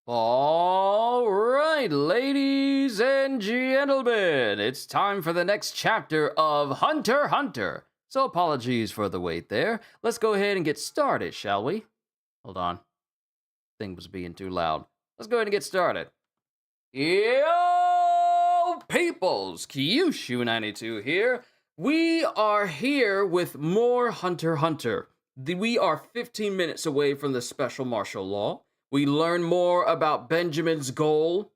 All right, ladies and gentlemen, it's time for the next chapter of Hunter x Hunter. So, apologies for the wait there. Let's go ahead and get started, shall we? Hold on. Thing was being too loud. Let's go ahead and get started. Yo, peoples! Kyushu92 here. We are here with more Hunter x Hunter. We are 15 minutes away from the special martial law. We learn more about Benjamin's goal.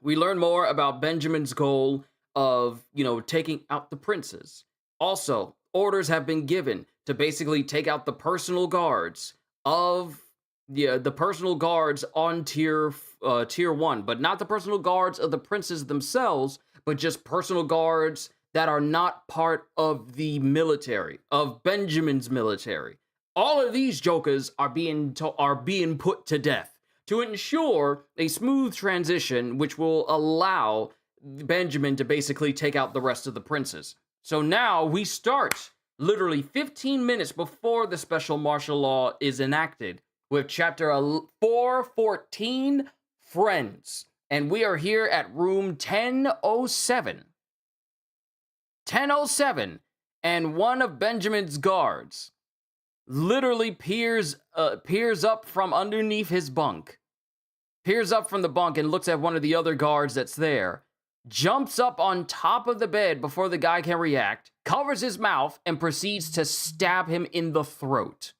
We learn more about Benjamin's goal of, taking out the princes. Also, orders have been given to basically take out the personal guards of the personal guards on tier 1, but not the personal guards of the princes themselves, but just personal guards that are not part of the military, of Benjamin's military. All of these jokers are being put to death to ensure a smooth transition, which will allow Benjamin to basically take out the rest of the princes. So now we start literally 15 minutes before the special martial law is enacted with chapter 414, Friends. And we are here at room 1007. 1007, and one of Benjamin's guards literally peers up from underneath his bunk. Peers up from the bunk and looks at one of the other guards that's there. Jumps up on top of the bed before the guy can react, covers his mouth, and proceeds to stab him in the throat.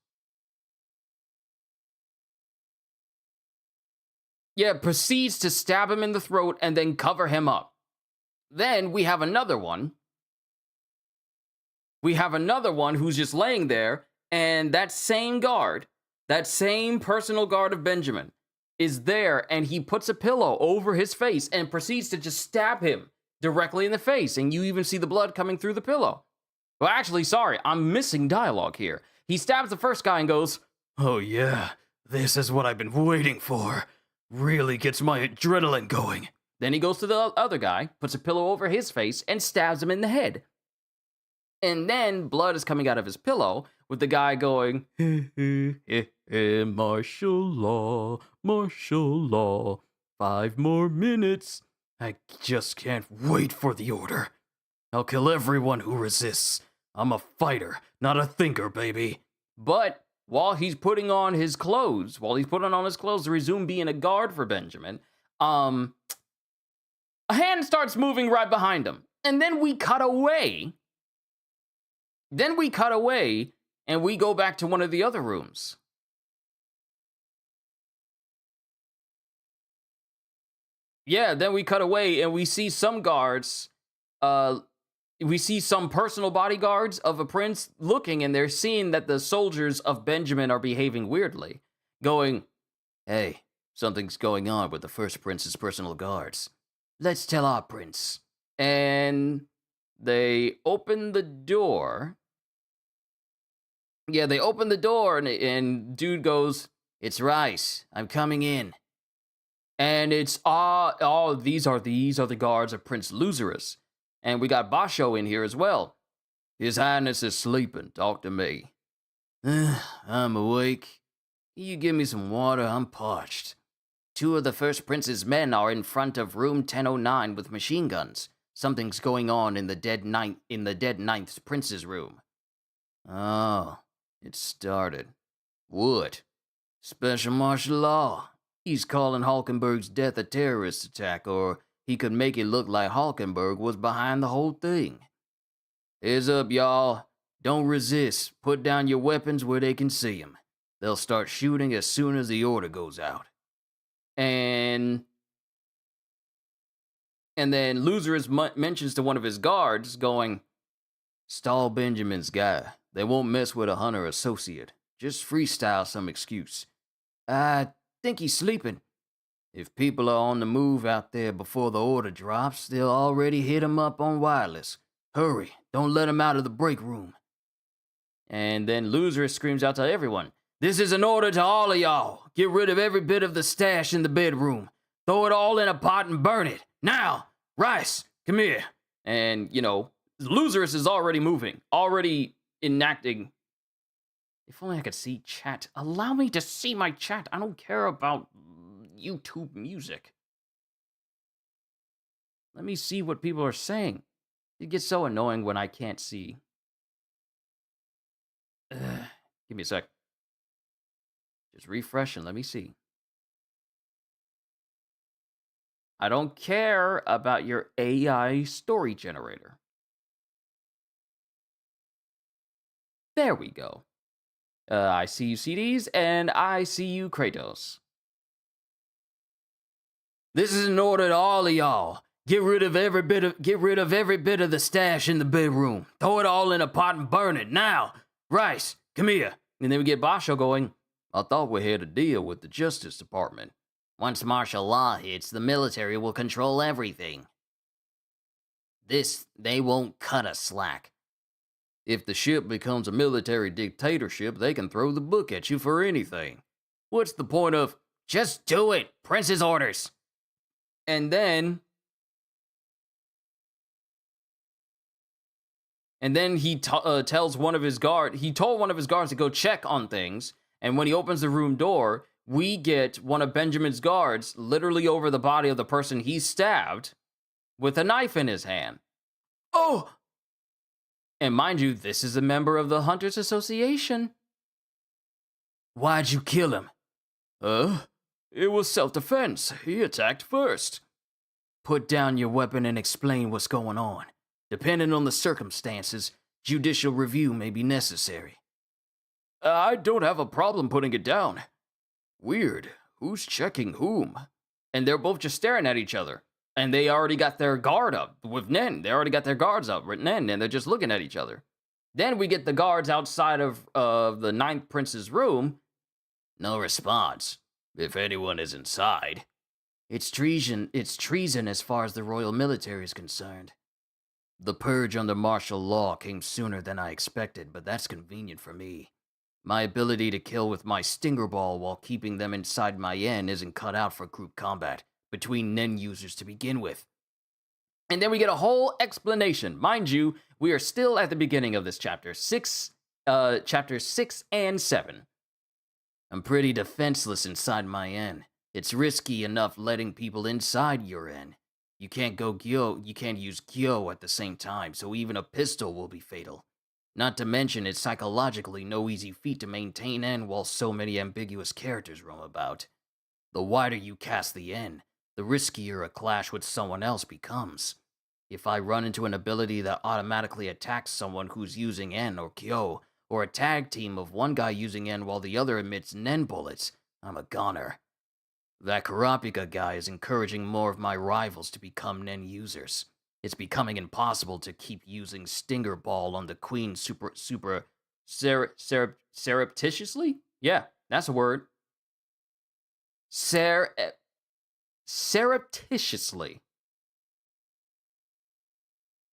Yeah, proceeds to stab him in the throat and then cover him up. Then we have another one. We have another one who's just laying there, and that same guard, that same personal guard of Benjamin, is there, and he puts a pillow over his face and proceeds to just stab him directly in the face, and you even see the blood coming through the pillow. Well, actually, sorry, I'm missing dialogue here. He stabs the first guy and goes, "Oh yeah, this is what I've been waiting for. Really gets my adrenaline going." Then he goes to the other guy, puts a pillow over his face, and stabs him in the head. And then blood is coming out of his pillow, with the guy going, martial law, martial law, 5 more minutes. I just can't wait for the order. I'll kill everyone who resists. I'm a fighter, not a thinker, baby. But while he's putting on his clothes, to resume being a guard for Benjamin, a hand starts moving right behind him. And then we cut away. And we go back to one of the other rooms. Yeah, then we cut away and we see some guards, we see some personal bodyguards of a prince looking, and they're seeing that the soldiers of Benjamin are behaving weirdly, going, "Hey, something's going on with the first prince's personal guards. Let's tell our prince." And they open the door. Yeah, they open the door, and dude goes, "It's Rice. I'm coming in." And it's these are the guards of Prince Loserus. And we got Basho in here as well. "His Highness is sleeping. Talk to me." "I'm awake. Can you give me some water? I'm parched." "2 of the first prince's men are in front of room 1009 with machine guns. Something's going on in the dead ninth prince's room." "Oh, it started. What?" "Special martial law. He's calling Hulkenberg's death a terrorist attack, or he could make it look like Hulkenberg was behind the whole thing. Heads up, y'all. Don't resist. Put down your weapons where they can see them. They'll start shooting as soon as the order goes out." And then Loserus mentions to one of his guards, going, "Stall Benjamin's guy. They won't mess with a Hunter associate. Just freestyle some excuse. I think he's sleeping. If people are on the move out there before the order drops, they'll already hit him up on wireless. Hurry, don't let him out of the break room." And then Loserus screams out to everyone, "This is an order to all of y'all. Get rid of every bit of the stash in the bedroom. Throw it all in a pot and burn it. Now, Rice, come here." And, Loserus is already moving, already enacting. If only I could see chat. Allow me to see my chat. I don't care about YouTube music. Let me see what people are saying. It gets so annoying when I can't see. Give me a sec. Just refresh and let me see. I don't care about your AI story generator. There we go. I see you CDs, and I see you Kratos. This is an order to all of y'all. Get rid of every bit of the stash in the bedroom. Throw it all in a pot and burn it now. Rice, come here. And then we get Basho going. I thought we had a deal with the Justice Department. Once martial law hits, the military will control everything. They won't cut us slack. If the ship becomes a military dictatorship, they can throw the book at you for anything. What's the point of, just do it, Prince's orders? And then he tells one of his guards, he told one of his guards to go check on things, and when he opens the room door, we get one of Benjamin's guards literally over the body of the person he stabbed with a knife in his hand. Oh! And mind you, this is a member of the Hunters Association. Why'd you kill him? It was self-defense. He attacked first. Put down your weapon and explain what's going on. Depending on the circumstances, judicial review may be necessary. I don't have a problem putting it down. Weird. Who's checking whom? And they're both just staring at each other. And they already got their guard up with Nen. They already got their guards up with Nen, and they're just looking at each other. Then we get the guards outside of the Ninth Prince's room. No response. If anyone is inside. It's treason as far as the royal military is concerned. The purge under martial law came sooner than I expected, but that's convenient for me. My ability to kill with my stinger ball while keeping them inside my Yen isn't cut out for group combat between Nen users to begin with. And then we get a whole explanation. Mind you, we are still at the beginning of this chapter. Chapters 6 and 7. I'm pretty defenseless inside my Yen. It's risky enough letting people inside your Yen. You can't use Gyo at the same time, so even a pistol will be fatal. Not to mention, it's psychologically no easy feat to maintain N while so many ambiguous characters roam about. The wider you cast the N, the riskier a clash with someone else becomes. If I run into an ability that automatically attacks someone who's using N or Kyo, or a tag team of one guy using N while the other emits Nen bullets, I'm a goner. That Kurapika guy is encouraging more of my rivals to become Nen users. It's becoming impossible to keep using Stinger Ball on the Queen surreptitiously? Yeah, that's a word. Surreptitiously.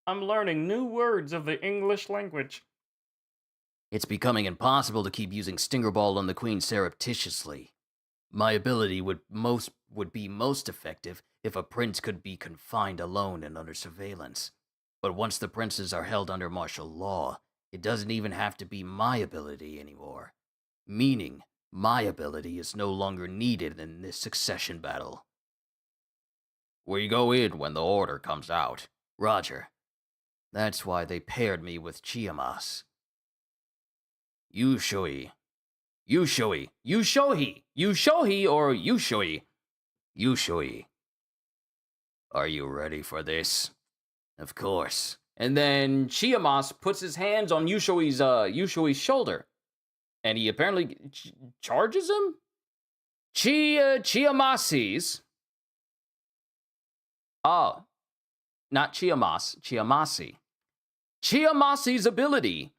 I'm learning new words of the English language. It's becoming impossible to keep using Stinger Ball on the Queen surreptitiously. My ability would be most effective if a prince could be confined alone and under surveillance. But once the princes are held under martial law, it doesn't even have to be my ability anymore. Meaning, my ability is no longer needed in this succession battle. We go in when the order comes out. Roger. That's why they paired me with Chiamas. Yushui or Yushui. Yushui. Are you ready for this? Of course. And then Chiamas puts his hands on Yushui's shoulder. And he apparently charges him? Chiamasi's. Oh. Not Chiamas. Chiamasi. Chiamasi's ability.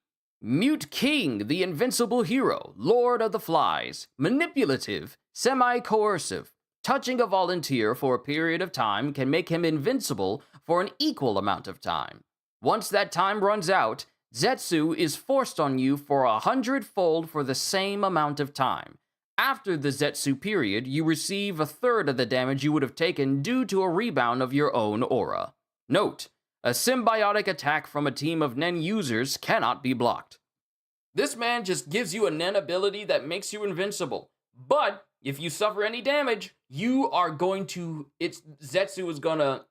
Mute King, the invincible hero, Lord of the Flies, manipulative, semi-coercive. Touching a volunteer for a period of time can make him invincible for an equal amount of time. Once that time runs out, Zetsu is forced on you for 100-fold for the same amount of time. After the Zetsu period, you receive a third of the damage you would have taken due to a rebound of your own aura. Note, a symbiotic attack from a team of Nen users cannot be blocked. This man just gives you a Nen ability that makes you invincible, but If you suffer any damage, you are going to it's Zetsu is gonna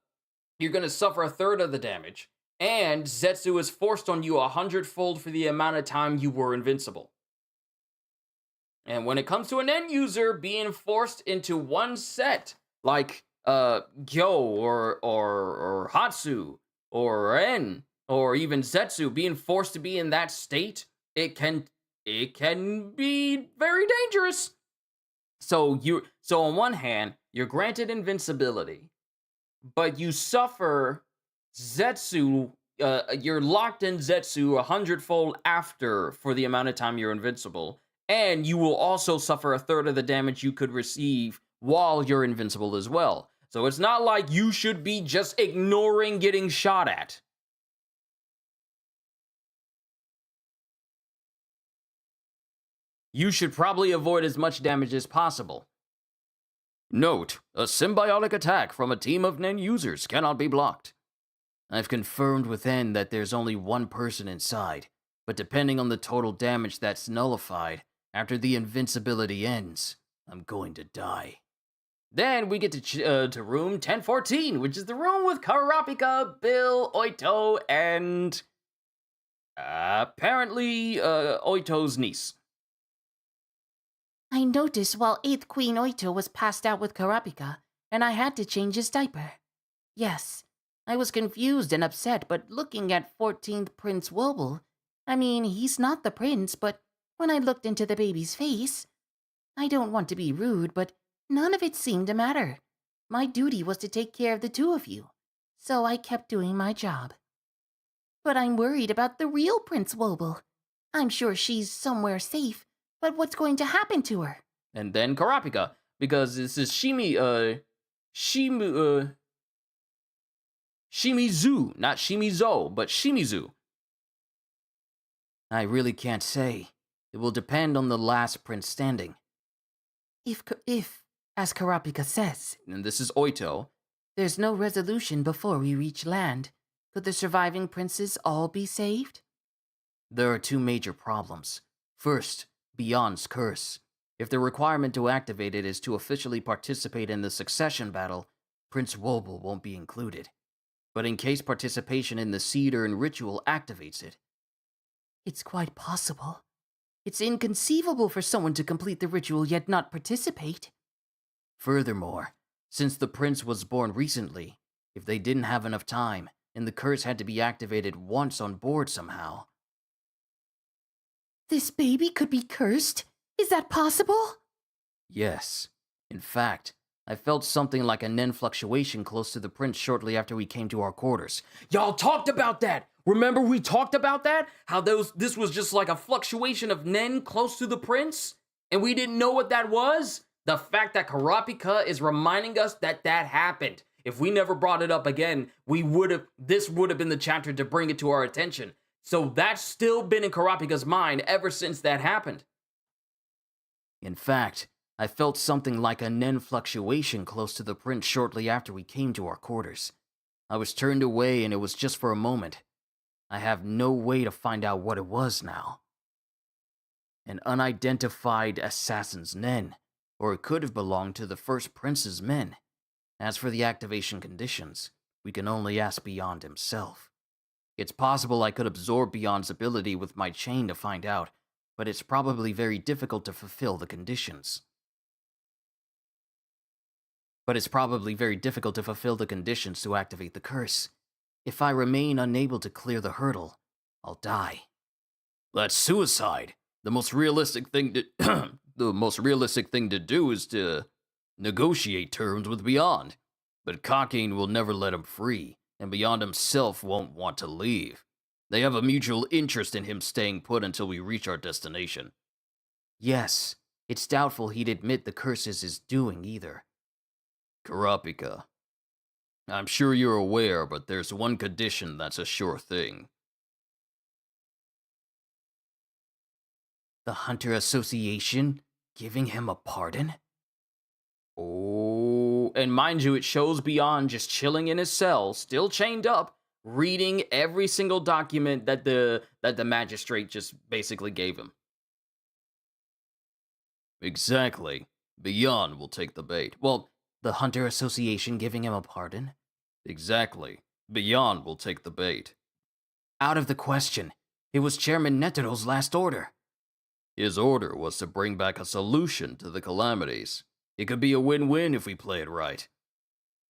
you're gonna suffer a third of the damage, and Zetsu is forced on you 100-fold for the amount of time you were invincible. And when it comes to an end user being forced into one set, like Gyo or Hatsu or Ren or even Zetsu being forced to be in that state, it can be very dangerous. So on one hand, you're granted invincibility, but you suffer Zetsu. You're locked in Zetsu 100-fold after for the amount of time you're invincible, and you will also suffer a third of the damage you could receive while you're invincible as well. So it's not like you should be just ignoring getting shot at. You should probably avoid as much damage as possible. Note, a symbiotic attack from a team of Nen users cannot be blocked. I've confirmed with N that there's only one person inside, but depending on the total damage that's nullified, after the invincibility ends, I'm going to die. Then we get to room 1014, which is the room with Karapika, Bill, Oito, and apparently Oito's niece. I noticed while 8th Queen Oito was passed out with Karapika, and I had to change his diaper. Yes, I was confused and upset, but looking at 14th Prince Wobble, I mean, he's not the prince, but when I looked into the baby's face, I don't want to be rude, but none of it seemed to matter. My duty was to take care of the two of you, so I kept doing my job. But I'm worried about the real Prince Wobble. I'm sure she's somewhere safe, but what's going to happen to her? And then Karapika, because this is Shimizu, not Shimizo, but Shimizu. I really can't say. It will depend on the last prince standing. If, as Karapika says, and this is Oito, there's no resolution before we reach land, could the surviving princes all be saved? There are two major problems. First, Beyond's curse. If the requirement to activate it is to officially participate in the succession battle, Prince Wobble won't be included. But in case participation in the seed or in ritual activates it. It's quite possible. It's inconceivable for someone to complete the ritual yet not participate. Furthermore, since the prince was born recently, if they didn't have enough time, and the curse had to be activated once on board somehow. This baby could be cursed? Is that possible? Yes. In fact, I felt something like a Nen fluctuation close to the prince shortly after we came to our quarters. Y'all talked about that! Remember we talked about that? How this was just like a fluctuation of Nen close to the prince? And we didn't know what that was? The fact that Karapika is reminding us that that happened. If we never brought it up again, this would have been the chapter to bring it to our attention. So that's still been in Karapika's mind ever since that happened. In fact, I felt something like a Nen fluctuation close to the prince shortly after we came to our quarters. I was turned away and it was just for a moment. I have no way to find out what it was now. An unidentified assassin's Nen, or it could have belonged to the first prince's men. As for the activation conditions, we can only ask Beyond himself. It's possible I could absorb Beyond's ability with my chain to find out, but it's probably very difficult to fulfill the conditions. To activate the curse. If I remain unable to clear the hurdle, I'll die. That's suicide. The most realistic thing to do is to negotiate terms with Beyond. But Cockane will never let him free, and Beyond himself won't want to leave. They have a mutual interest in him staying put until we reach our destination. Yes, it's doubtful he'd admit the curse is his doing either. Karapika, I'm sure you're aware, but there's one condition that's a sure thing. The Hunter Association giving him a pardon? Oh, and mind you, it shows Beyond just chilling in his cell, still chained up, reading every single document that the magistrate just basically gave him. Exactly. Beyond will take the bait. Well, the Hunter Association giving him a pardon? Exactly. Beyond will take the bait. Out of the question. It was Chairman Netero's last order. His order was to bring back a solution to the calamities. It could be a win-win if we play it right.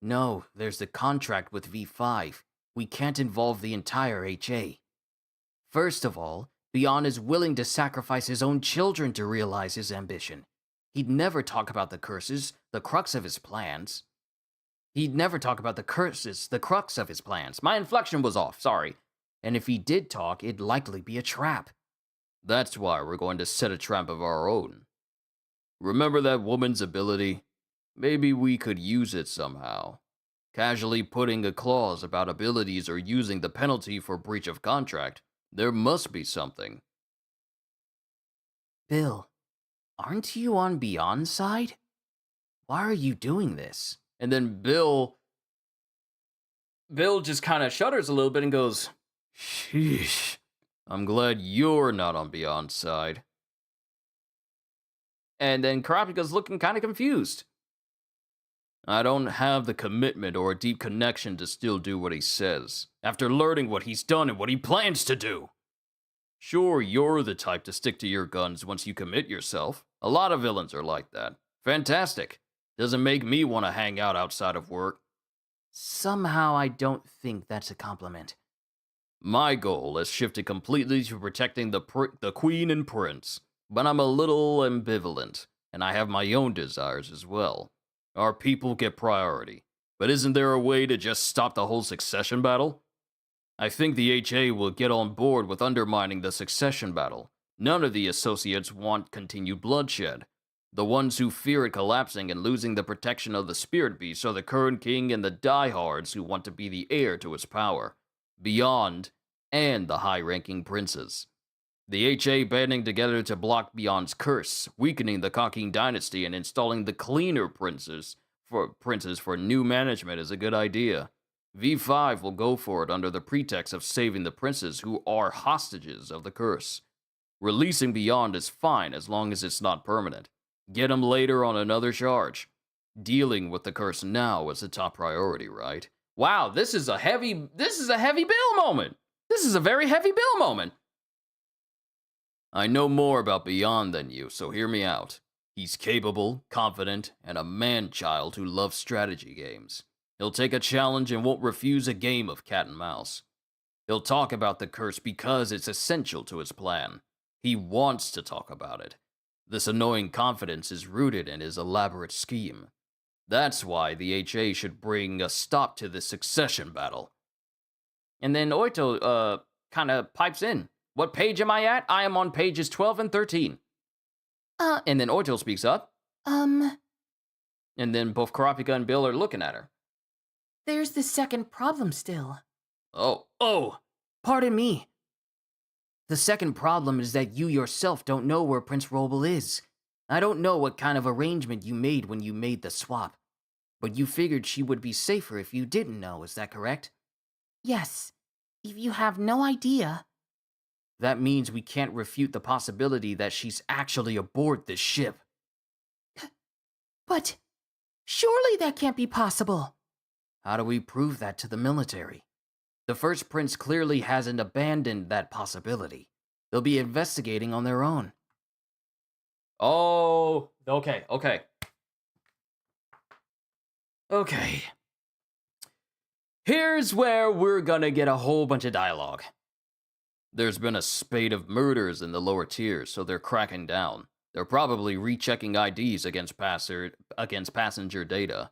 No, there's the contract with V5. We can't involve the entire HA. First of all, Beyond is willing to sacrifice his own children to realize his ambition. He'd never talk about the curses, the crux of his plans. He'd never talk about the curses, the crux of his plans. My inflection was off, sorry. And if he did talk, it'd likely be a trap. That's why we're going to set a trap of our own. Remember that woman's ability? Maybe we could use it somehow. Casually putting a clause about abilities or using the penalty for breach of contract. There must be something. Bill, aren't you on Beyond's side? Why are you doing this? And then Bill just kind of shudders a little bit and goes, "Sheesh. I'm glad you're not on Beyond's side." And then Karapika's looking kind of confused. I don't have the commitment or a deep connection to still do what he says, after learning what he's done and what he plans to do. Sure, you're the type to stick to your guns once you commit yourself. A lot of villains are like that. Fantastic. Doesn't make me want to hang out outside of work. Somehow I don't think that's a compliment. My goal has shifted completely to protecting the queen and prince, but I'm a little ambivalent, and I have my own desires as well. Our people get priority, but isn't there a way to just stop the whole succession battle? I think the HA will get on board with undermining the succession battle. None of the associates want continued bloodshed. The ones who fear it collapsing and losing the protection of the spirit beast are the current king and the diehards who want to be the heir to its power. Beyond, and the high-ranking princes. The HA banding together to block Beyond's curse, weakening the Kakin dynasty and installing the cleaner princes for new management is a good idea. V5 will go for it under the pretext of saving the princes who are hostages of the curse. Releasing Beyond is fine as long as it's not permanent. Get him later on another charge. Dealing with the curse now is the top priority, right? Wow, this is a heavy Bill moment. This is a very heavy Bill moment. I know more about Beyond than you, so hear me out. He's capable, confident, and a man-child who loves strategy games. He'll take a challenge and won't refuse a game of cat and mouse. He'll talk about the curse because it's essential to his plan. He wants to talk about it. This annoying confidence is rooted in his elaborate scheme. That's why the HA should bring a stop to this succession battle. And then Oito, kind of pipes in. What page am I at? I am on pages 12 and 13. And then Oito speaks up. And then both Karapika and Bill are looking at her. There's the second problem still. Oh. Pardon me. The second problem is that you yourself don't know where Prince Roble is. I don't know what kind of arrangement you made when you made the swap. But you figured she would be safer if you didn't know, is that correct? Yes. If you have no idea... That means we can't refute the possibility that she's actually aboard this ship. But surely that can't be possible. How do we prove that to the military? The first prince clearly hasn't abandoned that possibility. They'll be investigating on their own. Oh, okay. Here's where we're gonna get a whole bunch of dialogue. There's been a spate of murders in the lower tiers, so they're cracking down. They're probably rechecking IDs against passenger data.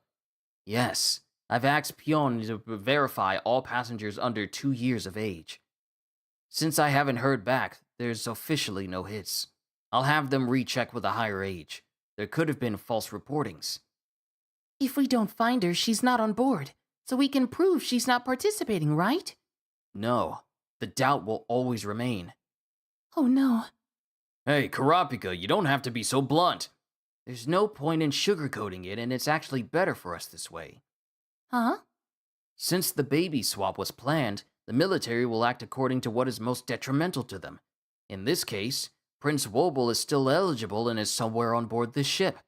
Yes, I've asked Pion to verify all passengers under 2 years of age. Since I haven't heard back, there's officially no hits. I'll have them recheck with a higher age. There could have been false reportings. If we don't find her, she's not on board, so we can prove she's not participating, right? No. The doubt will always remain. Oh no. Hey, Karapika, you don't have to be so blunt. There's no point in sugarcoating it, and it's actually better for us this way. Huh? Since the baby swap was planned, the military will act according to what is most detrimental to them. In this case, Prince Wobble is still eligible and is somewhere on board this ship.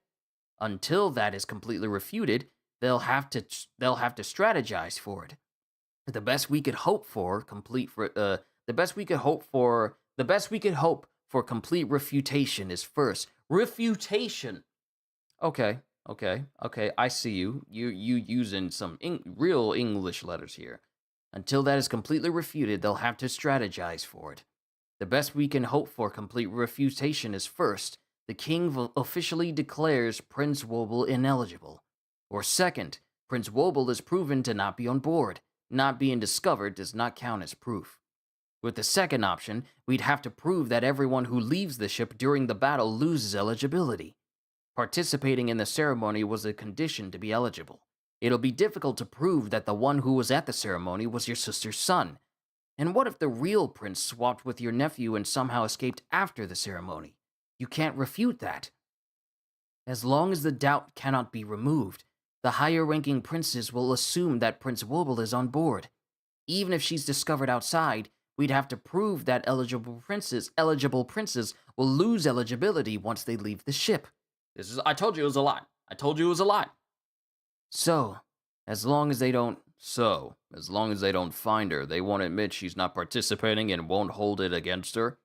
Until that is completely refuted, they'll have to strategize for it. The best we could hope for complete for the best we could hope for the best we could hope for complete refutation is first refutation. Okay, okay. I see you. You using some real English letters here. Until that is completely refuted, they'll have to strategize for it. The best we can hope for complete refutation is first, the king officially declares Prince Wobble ineligible. Or second, Prince Wobble is proven to not be on board. Not being discovered does not count as proof. With the second option, we'd have to prove that everyone who leaves the ship during the battle loses eligibility. Participating in the ceremony was a condition to be eligible. It'll be difficult to prove that the one who was at the ceremony was your sister's son. And what if the real prince swapped with your nephew and somehow escaped after the ceremony? You can't refute that. As long as the doubt cannot be removed, the higher ranking princes will assume that Prince Wobble is on board. Even if she's discovered outside, we'd have to prove that eligible princes will lose eligibility once they leave the ship. I told you it was a lie. I told you it was a lie. So, as long as they don't find her, they won't admit she's not participating and won't hold it against her?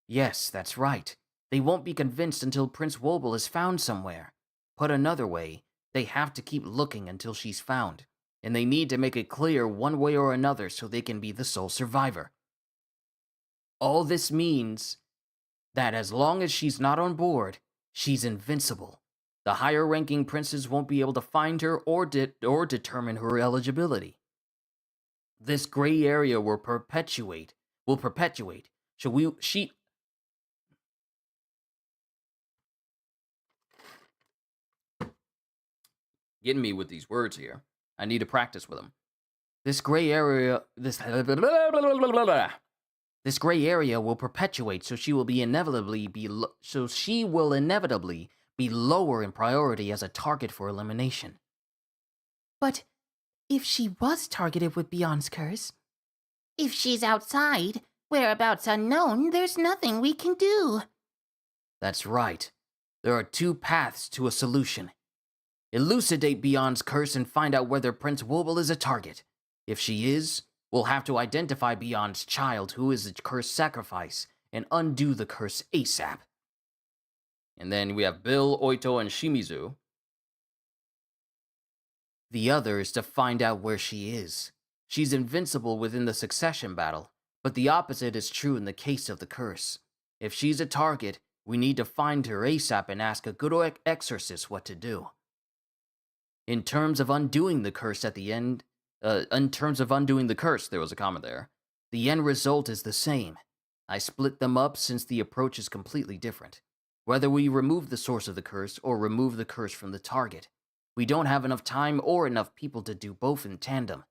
Yes, that's right. They won't be convinced until Prince Wobble is found somewhere. Put another way, they have to keep looking until she's found. And they need to make it clear one way or another so they can be the sole survivor. All this means that as long as she's not on board, she's invincible. The higher ranking princes won't be able to find her or determine her eligibility. This gray area will perpetuate. Getting me with these words here. I need to practice with them. This gray area will perpetuate, so she will inevitably be lower in priority as a target for elimination. But if she was targeted with Beyond's curse, if she's outside, whereabouts unknown, there's nothing we can do. That's right. There are two paths to a solution. Elucidate Beyond's curse and find out whether Prince Wobble is a target. If she is, we'll have to identify Beyond's child, who is the curse sacrifice, and undo the curse ASAP. And then we have Bill, Oito, and Shimizu. The other is to find out where she is. She's invincible within the succession battle, but the opposite is true in the case of the curse. If she's a target, we need to find her ASAP and ask a good exorcist what to do. In terms of undoing the curse there was a comma there. The end result is the same. I split them up since the approach is completely different. Whether we remove the source of the curse or remove the curse from the target, we don't have enough time or enough people to do both in tandem.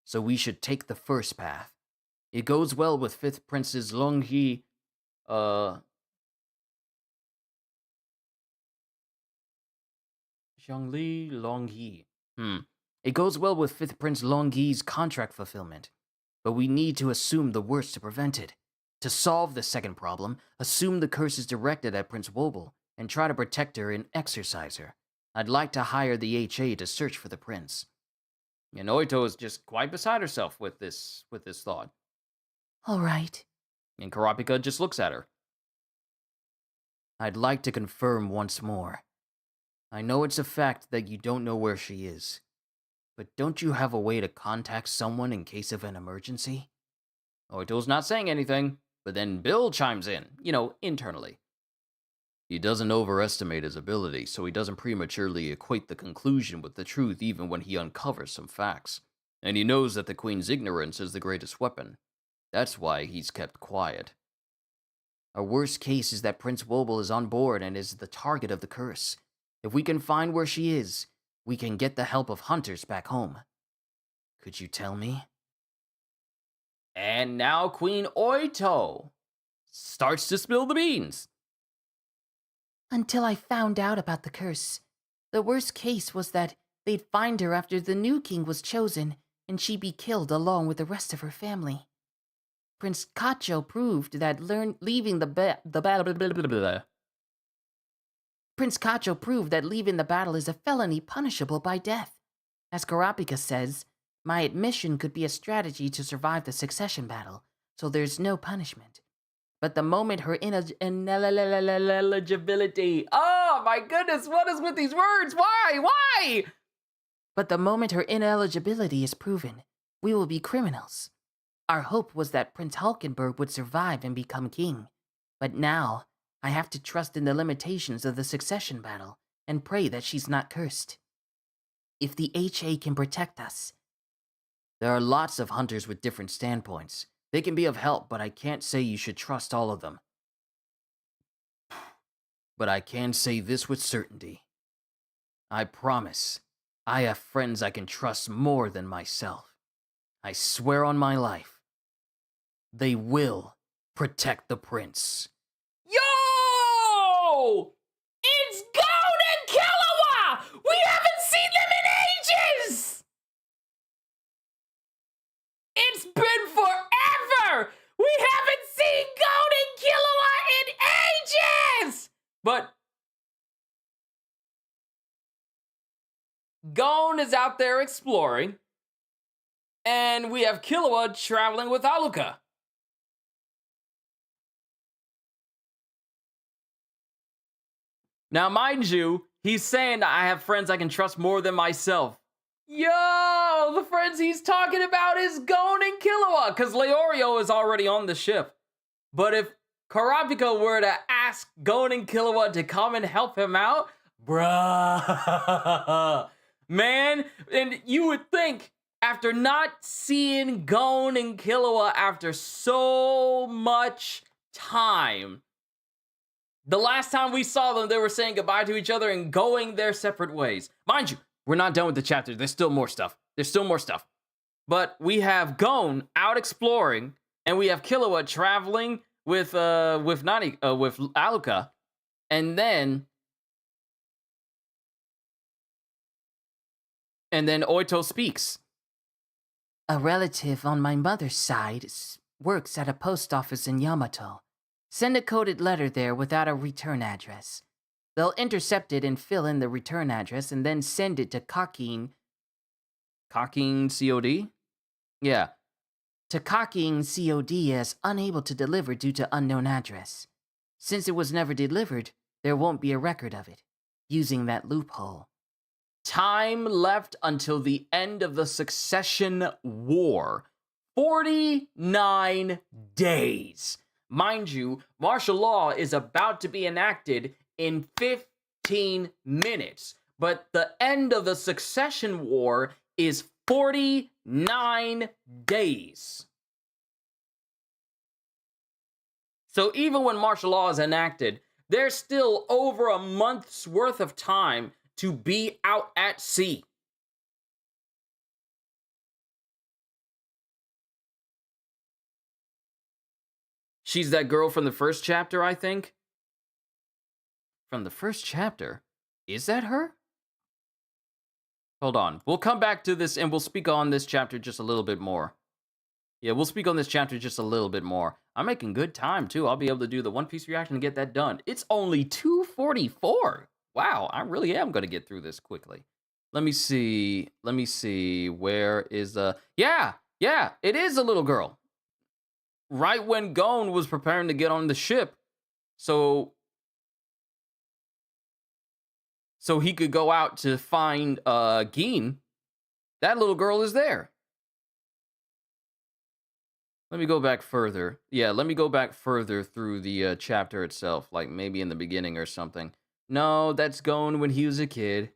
So we should take the first path. It goes well with 5th Prince's Longhi, Zhongli Longyi. It goes well with 5th Prince Longyi's contract fulfillment, but we need to assume the worst to prevent it. To solve the second problem, assume the curse is directed at Prince Wobble and try to protect her and exorcise her. I'd like to hire the HA to search for the prince. And Oito is just quite beside herself with this thought. All right. And Karapika just looks at her. I'd like to confirm once more. I know it's a fact that you don't know where she is, but don't you have a way to contact someone in case of an emergency? Oito's not saying anything, but then Bill chimes in, internally. He doesn't overestimate his ability, so he doesn't prematurely equate the conclusion with the truth even when he uncovers some facts. And he knows that the Queen's ignorance is the greatest weapon. That's why he's kept quiet. Our worst case is that Prince Wobble is on board and is the target of the curse. If we can find where she is, we can get the help of hunters back home. Could you tell me? And now Queen Oito starts to spill the beans. Until I found out about the curse, the worst case was that they'd find her after the new king was chosen and she'd be killed along with the rest of her family. Prince Kacho proved that leaving the battle Prince Kacho proved that leaving the battle is a felony punishable by death. As Karapika says, my admission could be a strategy to survive the succession battle, so there's no punishment. But the moment her ineligibility... Oh my goodness, what is with these words? Why? But the moment her ineligibility is proven, we will be criminals. Our hope was that Prince Hulkenberg would survive and become king. But now, I have to trust in the limitations of the succession battle and pray that she's not cursed. If the HA can protect us... There are lots of hunters with different standpoints. They can be of help, but I can't say you should trust all of them. But I can say this with certainty. I promise, I have friends I can trust more than myself. I swear on my life, they will protect the prince. Yo! It's Gon and Killua! We haven't seen them in ages! It's been forever! We haven't seen Gon and Killua in ages! But Gon is out there exploring, and we have Killua traveling with Aluka. Now, mind you, he's saying that I have friends I can trust more than myself. Yo, the friends he's talking about is Gon and Killua, because Leorio is already on the ship. But if Karapika were to ask Gon and Killua to come and help him out, bruh, man, and you would think, after not seeing Gon and Killua after so much time, the last time we saw them, they were saying goodbye to each other and going their separate ways. Mind you, we're not done with the chapter. There's still more stuff. But we have Gon out exploring, and we have Killua traveling with Aluka, and then Oito speaks. A relative on my mother's side works at a post office in Yamato. Send a coded letter there without a return address. They'll intercept it and fill in the return address and then send it to Kakin. Kakin COD? Yeah. To Kakin COD as unable to deliver due to unknown address. Since it was never delivered, there won't be a record of it, using that loophole. Time left until the end of the Succession War. 49 days. Mind you, martial law is about to be enacted in 15 minutes. But the end of the Succession War is 49 days. So even when martial law is enacted, there's still over a month's worth of time to be out at sea. She's that girl from the first chapter, I think. From the first chapter? Is that her? Hold on. We'll come back to this and we'll speak on this chapter just a little bit more. Yeah, we'll speak on this chapter just a little bit more. I'm making good time, too. I'll be able to do the One Piece reaction and get that done. It's only 2:44. Wow, I really am going to get through this quickly. Let me see. Where is the... Yeah, it is a little girl. Right when Gon was preparing to get on the ship, so he could go out to find Gin, that little girl is there. Let me go back further. Yeah, let me go back further through the chapter itself, like maybe in the beginning or something. No, that's Gon when he was a kid.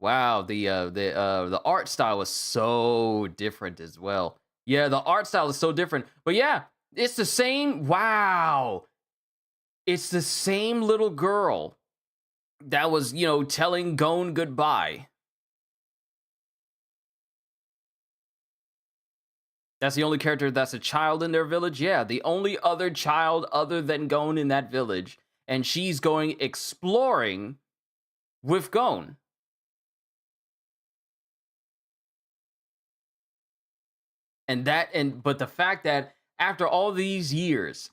Wow, the art style was so different as well. Yeah, the art style is so different. But yeah, it's the same. Wow. It's the same little girl that was, telling Gon goodbye. That's the only character that's a child in their village? Yeah, the only other child other than Gon in that village. And she's going exploring with Gon. But the fact that after all these years,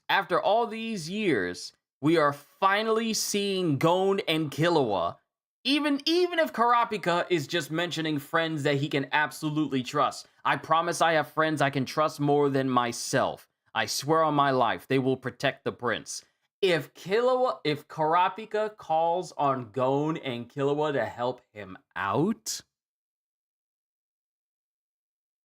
we are finally seeing Gon and Killua. Even if Karapika is just mentioning friends that he can absolutely trust. I promise I have friends I can trust more than myself. I swear on my life, they will protect the prince. If Karapika calls on Gon and Killua to help him out,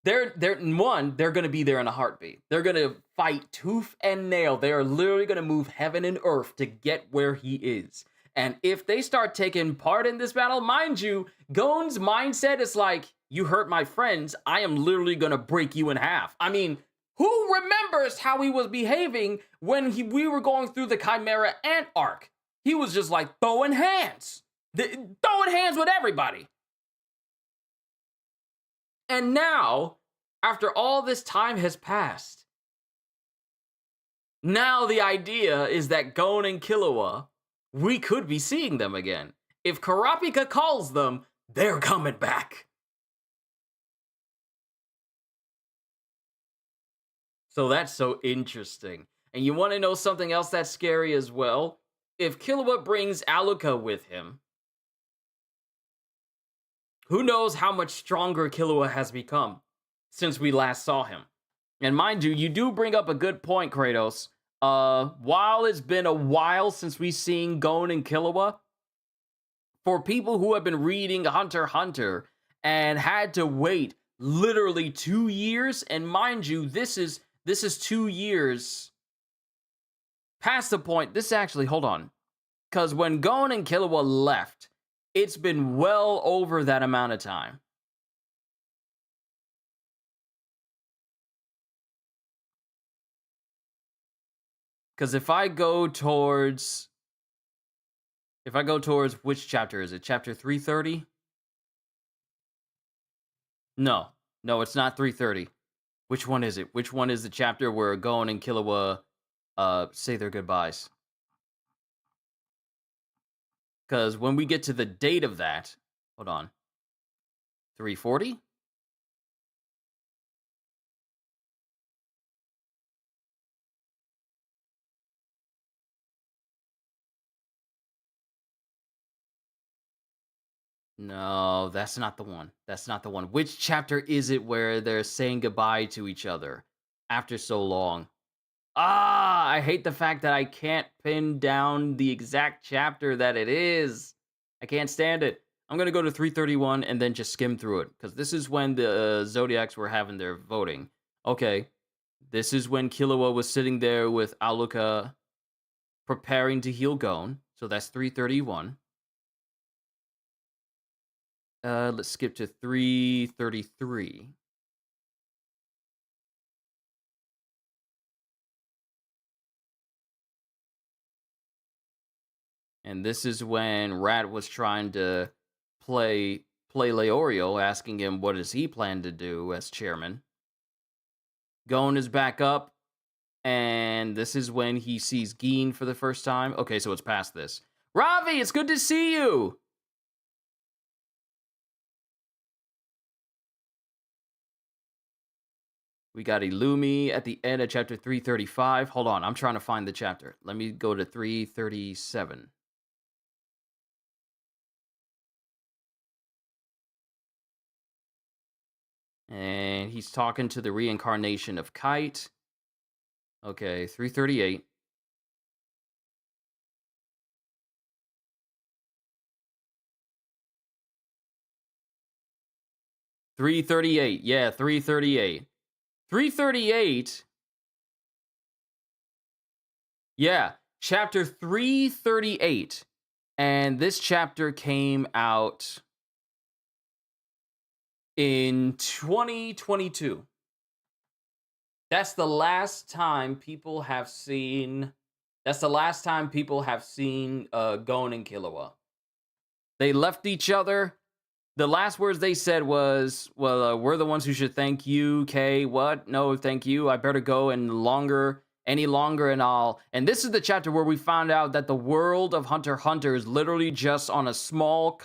they're gonna be there in a heartbeat. They're gonna fight tooth and nail. They are literally gonna move heaven and earth to get where he is. And if they start taking part in this battle, mind you, Gon's mindset is like, you hurt my friends, I am literally gonna break you in half. I mean, who remembers how he was behaving when we were going through the Chimera Ant arc? He was just like throwing hands with everybody. And now, after all this time has passed, now the idea is that Gon and Killua, we could be seeing them again. If Karapika calls them, they're coming back. So that's so interesting. And you want to know something else that's scary as well? If Killua brings Aluka with him, who knows how much stronger Killua has become since we last saw him. And mind you do bring up a good point, Kratos. While it's been a while since we've seen Gon and Killua, for people who have been reading Hunter x Hunter and had to wait literally 2 years, and mind you, this is 2 years past the point. This actually, hold on. Because when Gon and Killua left, it's been well over that amount of time. Because if I go towards which chapter is it? Chapter 330? No, it's not 330. Which one is it? Which one is the chapter where Gon and Killua say their goodbyes? Because when we get to the date of that, hold on. 340? No, that's not the one. That's not the one. Which chapter is it where they're saying goodbye to each other after so long? I hate the fact that I can't pin down the exact chapter that it is. I can't stand it. I'm going to go to 331 and then just skim through it, because this is when the Zodiacs were having their voting. Okay, this is when Killua was sitting there with Aluka preparing to heal Gon. So that's 331. Let's skip to 333. And this is when Rat was trying to play Leorio, asking him what does he plan to do as chairman. Gon is back up, and this is when he sees Geen for the first time. Okay, so it's past this. Ravi, it's good to see you! We got Illumi at the end of chapter 335. Hold on, I'm trying to find the chapter. Let me go to 337. And he's talking to the reincarnation of Kite. Okay, 338. Yeah, 338. 338. Yeah, chapter 338. And this chapter came out in 2022. That's the last time people have seen Gon and Killua. They left each other. The last words they said was, well, we're the ones who should thank you, Kay. What? No, thank you. I better go any longer and all. And this is the chapter where we found out that the world of Hunter x Hunter is literally just on a small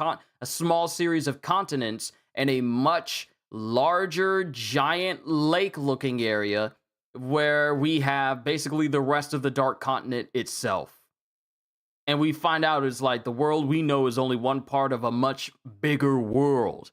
series of continents and a much larger, giant lake-looking area where we have basically the rest of the Dark Continent itself. And we find out it's like the world we know is only one part of a much bigger world.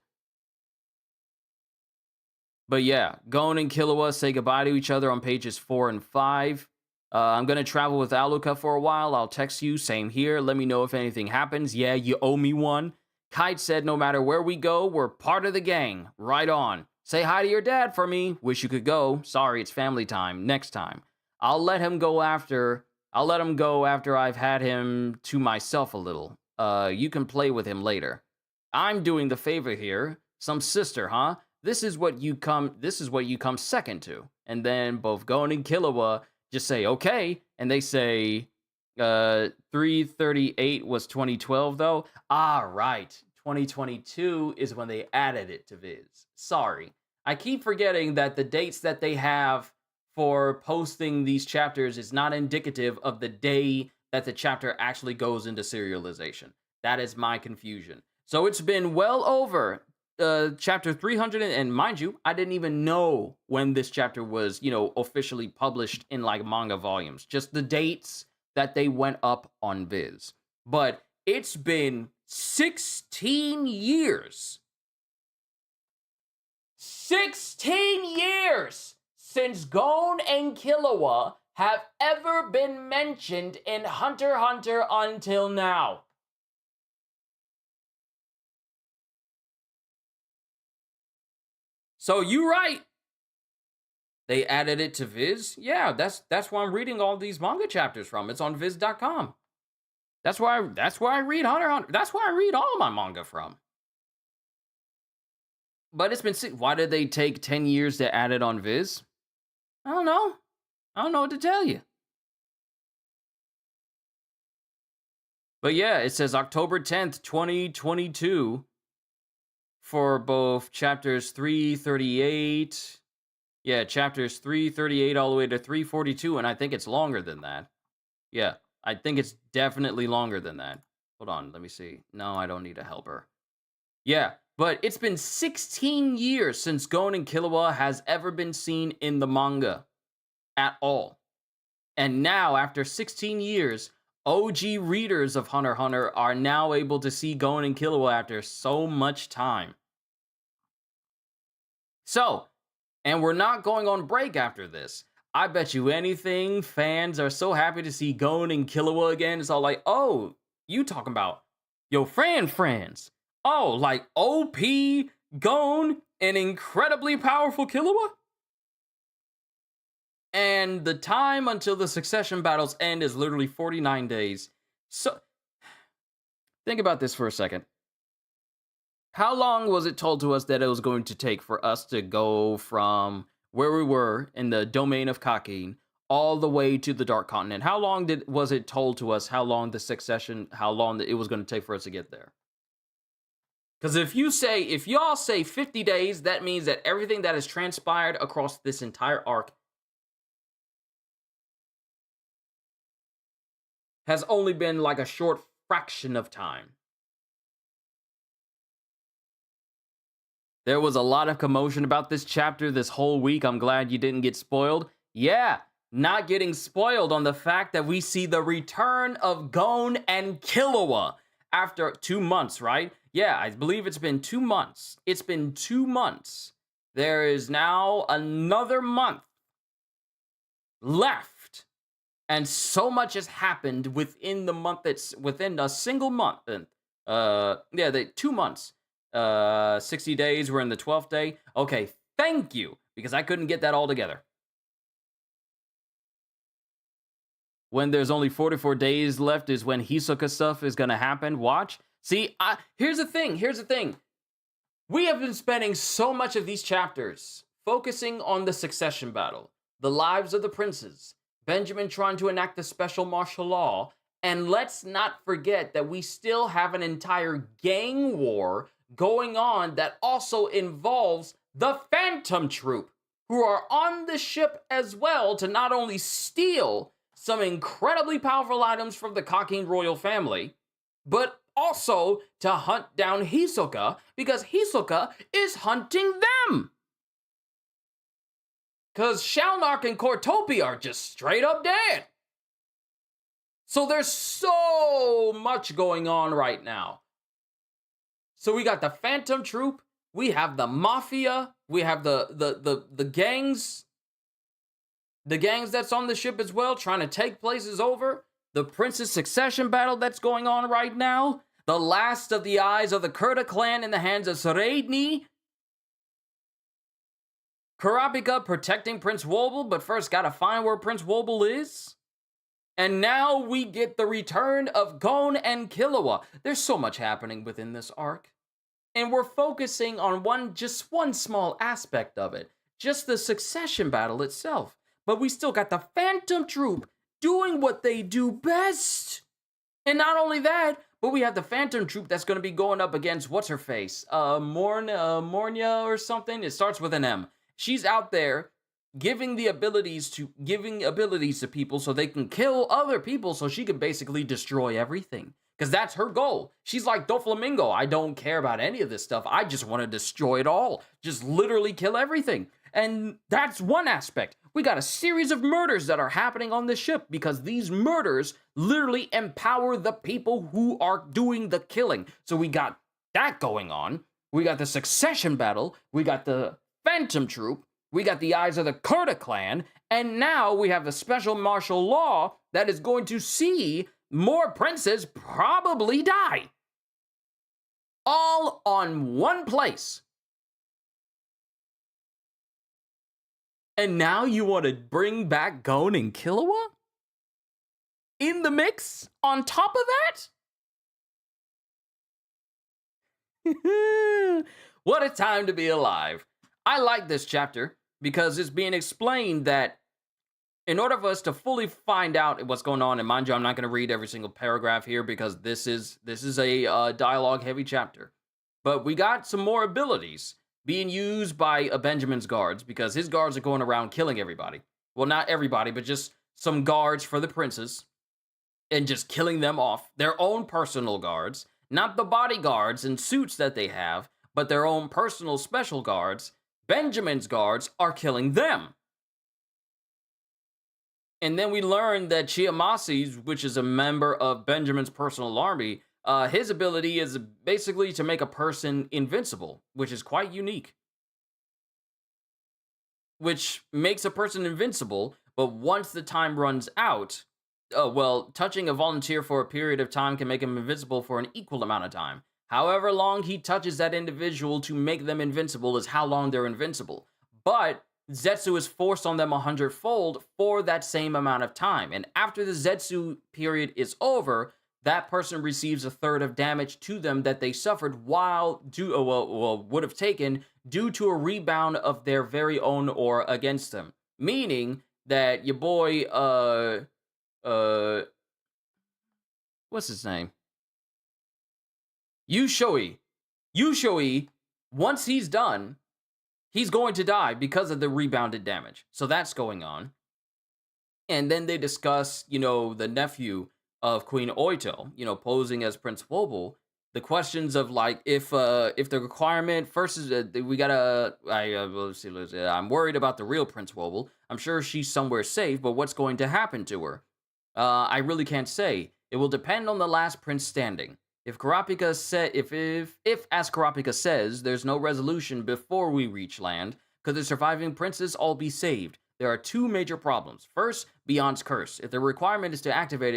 But yeah, Gon and Killua say goodbye to each other on pages 4 and 5. I'm going to travel with Aluka for a while. I'll text you. Same here. Let me know if anything happens. Yeah, you owe me one. Kite said no matter where we go, we're part of the gang. Right on. Say hi to your dad for me. Wish you could go. Sorry, it's family time. Next time. I'll let him go after I've had him to myself a little. You can play with him later. I'm doing the favor here. Some sister, huh? This is what you come second to. And then both Gon and Killua just say okay, and they say 338 was 2012 though. Ah, right. 2022 is when they added it to Viz. Sorry. I keep forgetting that the dates that they have for posting these chapters is not indicative of the day that the chapter actually goes into serialization. That is my confusion. So it's been well over chapter 300, and mind you, I didn't even know when this chapter was, officially published in like manga volumes. Just the dates that they went up on Viz. But it's been 16 years. 16 years since Gon and Killua have ever been mentioned in Hunter x Hunter until now. So you right. They added it to Viz. Yeah, that's where I'm reading all these manga chapters from. It's on Viz.com. That's where I read Hunter x Hunter. That's where I read all of my manga from. But it's been why did they take 10 years to add it on Viz? I don't know. I don't know what to tell you. But yeah, it says October 10th, 2022 for both chapters 338. Yeah, chapters 338 all the way to 342, and I think it's longer than that. Yeah, I think it's definitely longer than that. Hold on, let me see. No, I don't need a helper. Yeah, but it's been 16 years since Gon and Killua has ever been seen in the manga at all. And now, after 16 years, OG readers of Hunter x Hunter are now able to see Gon and Killua after so much time. So, and we're not going on break after this. I bet you anything, fans are so happy to see Gon and Killua again. It's all like, oh, you talking about your friends. Oh, like OP, Gon, and incredibly powerful Killua? And the time until the succession battles end is literally 49 days. So, think about this for a second. How long was it told to us that it was going to take for us to go from where we were in the domain of Kakin all the way to the Dark Continent? How long was it told to us how long it was going to take for us to get there? Because if y'all say 50 days, that means that everything that has transpired across this entire arc has only been like a short fraction of time. There was a lot of commotion about this chapter this whole week. I'm glad you didn't get spoiled. Yeah, not getting spoiled on the fact that we see the return of Gon and Killua after 2 months, right? Yeah, I believe it's been 2 months. It's been 2 months. There is now another month left. And so much has happened within the month. It's within a single month. And 2 months. 60 days, we're in the 12th day. Okay, thank you, because I couldn't get that all together. When there's only 44 days left is when Hisoka stuff is gonna happen. Watch. See, here's the thing. We have been spending so much of these chapters focusing on the succession battle, the lives of the princes, Benjamin trying to enact the special martial law, and let's not forget that we still have an entire gang war going on that also involves the Phantom Troop, who are on the ship as well to not only steal some incredibly powerful items from the Kakin royal family, but also to hunt down Hisoka, because Hisoka is hunting them. Because Shalnark and Kortopi are just straight up dead. So there's so much going on right now. So we got the Phantom Troop, we have the Mafia, we have the gangs, the gangs that's on the ship as well, trying to take places over. The Prince's succession battle that's going on right now. The last of the eyes of the Kurta clan in the hands of Saraidni. Kurapika protecting Prince Wobble, but first gotta find where Prince Wobble is. And now we get the return of Gon and Killua. There's so much happening within this arc. And we're focusing on just one small aspect of it. Just the succession battle itself. But we still got the Phantom Troop doing what they do best. And not only that, but we have the Phantom Troop that's going to be going up against what's-her-face? Mornia or something? It starts with an M. She's out there giving abilities to people so they can kill other people so she can basically destroy everything. Because that's her goal. She's like Doflamingo. I don't care about any of this stuff. I just want to destroy it all. Just literally kill everything. And that's one aspect. We got a series of murders that are happening on the ship because these murders literally empower the people who are doing the killing. So we got that going on. We got the succession battle. We got the Phantom Troop. We got the eyes of the Kurta clan. And now we have a special martial law that is going to see more princes probably die. All on one place. And now you want to bring back Gon and Killua? In the mix? On top of that? What a time to be alive. I like this chapter because it's being explained that in order for us to fully find out what's going on, and mind you, I'm not going to read every single paragraph here because this is a dialogue-heavy chapter. But we got some more abilities being used by Benjamin's guards because his guards are going around killing everybody. Well, not everybody, but just some guards for the princes and just killing them off. Their own personal guards, not the bodyguards and suits that they have, but their own personal special guards. Benjamin's guards are killing them. And then we learned that Chiamasi's, which is a member of Benjamin's personal army, his ability is basically to make a person invincible, which is quite unique. Which makes a person invincible, but once the time runs out, touching a volunteer for a period of time can make him invincible for an equal amount of time. However long he touches that individual to make them invincible is how long they're invincible. But Zetsu is forced on them 100-fold for that same amount of time. And after the Zetsu period is over, that person receives a third of damage to them that they suffered would have taken due to a rebound of their very own aura against them. Meaning that your boy, what's his name? Yushui, once he's done, he's going to die because of the rebounded damage. So that's going on. And then they discuss, the nephew of Queen Oito, posing as Prince Wobble. The questions of if the requirement first is I'm worried about the real Prince Wobble. I'm sure she's somewhere safe, but what's going to happen to her? I really can't say. It will depend on the last prince standing. If Kurapika as Kurapika says, there's no resolution before we reach land, could the surviving princes all be saved? There are two major problems. First, Beyond's curse. If the requirement to activate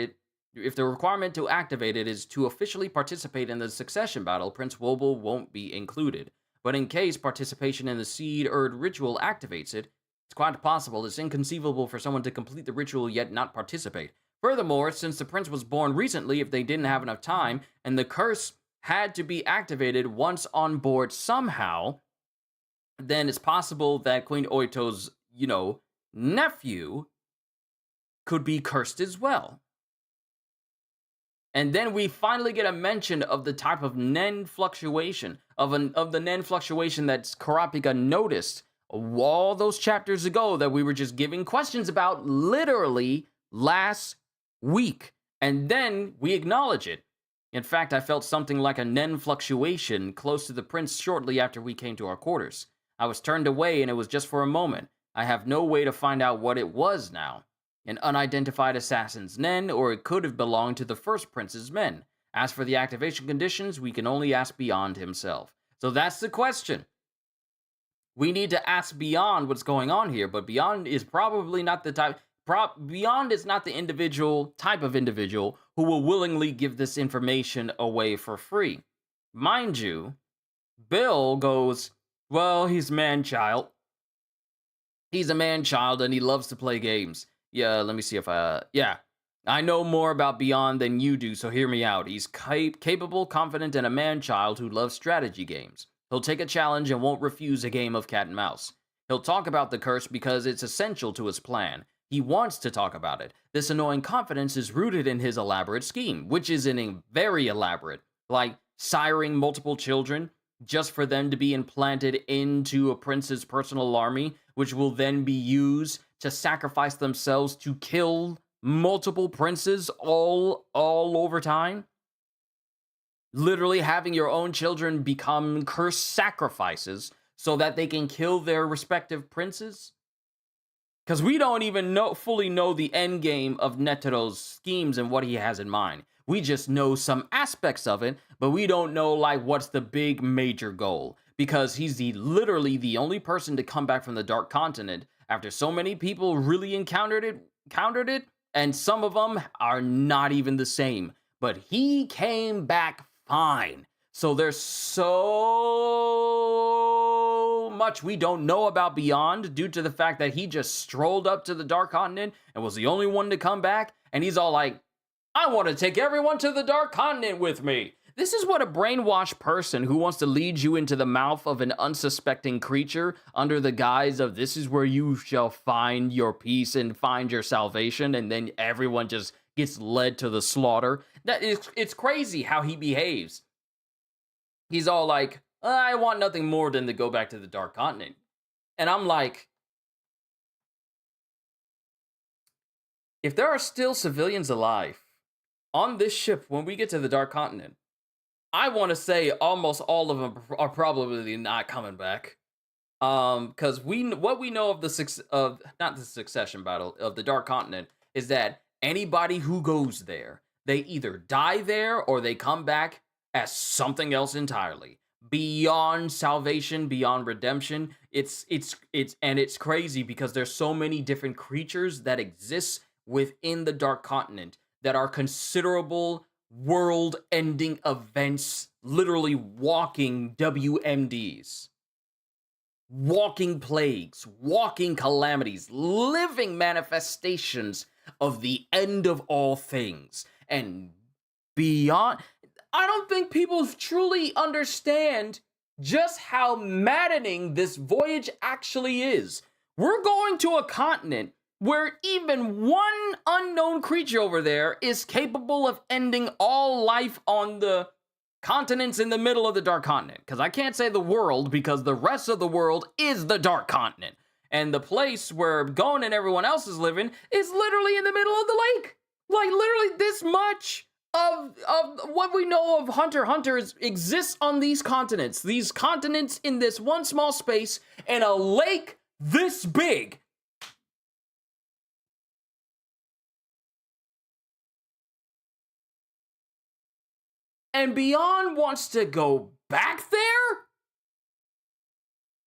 it is to officially participate in the succession battle, Prince Wobble won't be included. But in case participation in the Seed Erd ritual activates it, it's quite possible it's inconceivable for someone to complete the ritual yet not participate. Furthermore, since the prince was born recently, if they didn't have enough time, and the curse had to be activated once on board somehow, then it's possible that Queen Oito's, nephew could be cursed as well. And then we finally get a mention of the type of Nen fluctuation, of the Nen fluctuation that Kurapika noticed all those chapters ago that we were just giving questions about literally last week. And then we acknowledge it. In fact, I felt something like a Nen fluctuation close to the prince shortly after we came to our quarters. I was turned away and it was just for a moment. I have no way to find out what it was now. an unidentified assassin's Nen, or it could have belonged to the first prince's men. As for the activation conditions, we can only ask Beyond himself. So that's the question. We need to ask Beyond what's going on here, but Beyond is probably not the type. Beyond is not the type of individual who will willingly give this information away for free. Mind you, Bill goes, well, he's man-child. He's a man-child and he loves to play games. Yeah, let me see if I know more about Beyond than you do, so hear me out. He's capable, confident, and a man-child who loves strategy games. He'll take a challenge and won't refuse a game of cat and mouse. He'll talk about the curse because it's essential to his plan. He wants to talk about it. This annoying confidence is rooted in his elaborate scheme, which is very elaborate, like siring multiple children just for them to be implanted into a prince's personal army, which will then be used to sacrifice themselves to kill multiple princes all over time. Literally having your own children become cursed sacrifices so that they can kill their respective princes. Because we don't even fully know the end game of Netero's schemes and what he has in mind. We just know some aspects of it, but we don't know like what's the big major goal. Because he's literally the only person to come back from the Dark Continent after so many people really encountered it, and some of them are not even the same. But he came back fine. So there's so much we don't know about Beyond due to the fact that he just strolled up to the Dark Continent and was the only one to come back. And he's all like, I want to take everyone to the Dark Continent with me. This is what a brainwashed person who wants to lead you into the mouth of an unsuspecting creature under the guise of this is where you shall find your peace and find your salvation, and then everyone just gets led to the slaughter. It's crazy how he behaves. He's all like, I want nothing more than to go back to the Dark Continent. And I'm like, if there are still civilians alive on this ship when we get to the Dark Continent, I want to say almost all of them are probably not coming back. Because what we know of not the succession battle of the Dark Continent is that anybody who goes there, they either die there or they come back as something else entirely. Beyond salvation, beyond redemption. It's crazy because there's so many different creatures that exist within the Dark Continent that are considerable world-ending events, literally walking WMDs. Walking plagues, walking calamities, living manifestations of the end of all things. And beyond, I don't think people truly understand just how maddening this voyage actually is. We're going to a continent where even one unknown creature over there is capable of ending all life on the continents in the middle of the Dark Continent. Because I can't say the world, because the rest of the world is the Dark Continent. And the place where Gon and everyone else is living is literally in the middle of the lake. Like, literally this much of what we know of Hunter x Hunter exists on these continents. These continents in this one small space, and a lake this big. And Beyond wants to go back there?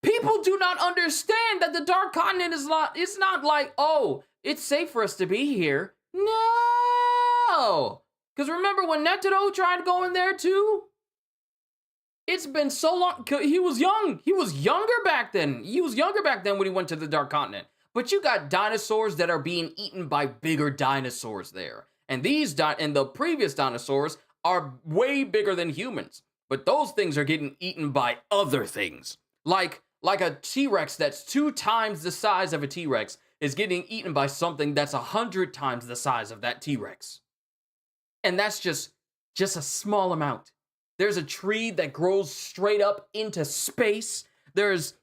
People do not understand that the Dark Continent is not, it's not like, oh, it's safe for us to be here. No! Because remember when Netero tried going there too? It's been so long. He was young. He was younger back then. He was younger back then when he went to the Dark Continent. But you got dinosaurs that are being eaten by bigger dinosaurs there. And the previous dinosaurs are way bigger than humans. But those things are getting eaten by other things. Like a T-Rex that's 2 times the size of a T-Rex is getting eaten by something that's 100 times the size of that T-Rex. And that's just a small amount. There's a tree that grows straight up into space. Then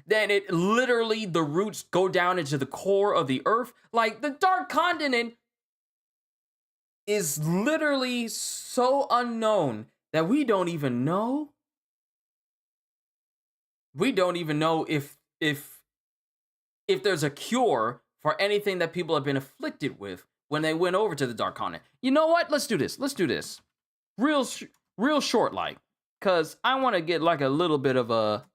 it literally, the roots go down into the core of the earth. Like, the Dark Continent is literally so unknown that we don't even know. We don't even know if there's a cure for anything that people have been afflicted with when they went over to the Dark Continent. You know what? Let's do this. Let's do this. Real short, like, because I want to get like a little bit of a.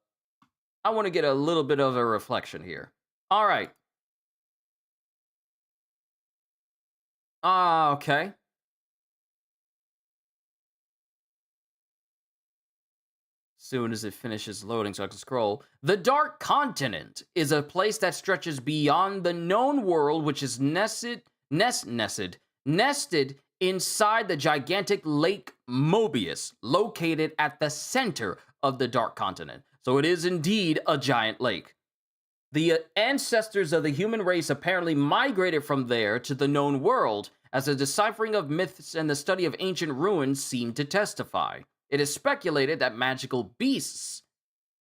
I want to get a little bit of a reflection here. All right. Okay. Soon as it finishes loading so I can scroll. The Dark Continent is a place that stretches beyond the known world, which is nested inside the gigantic Lake Mobius, located at the center of the Dark Continent. So it is indeed a giant lake. The ancestors of the human race apparently migrated from there to the known world, as the deciphering of myths and the study of ancient ruins seem to testify. It is speculated that magical beasts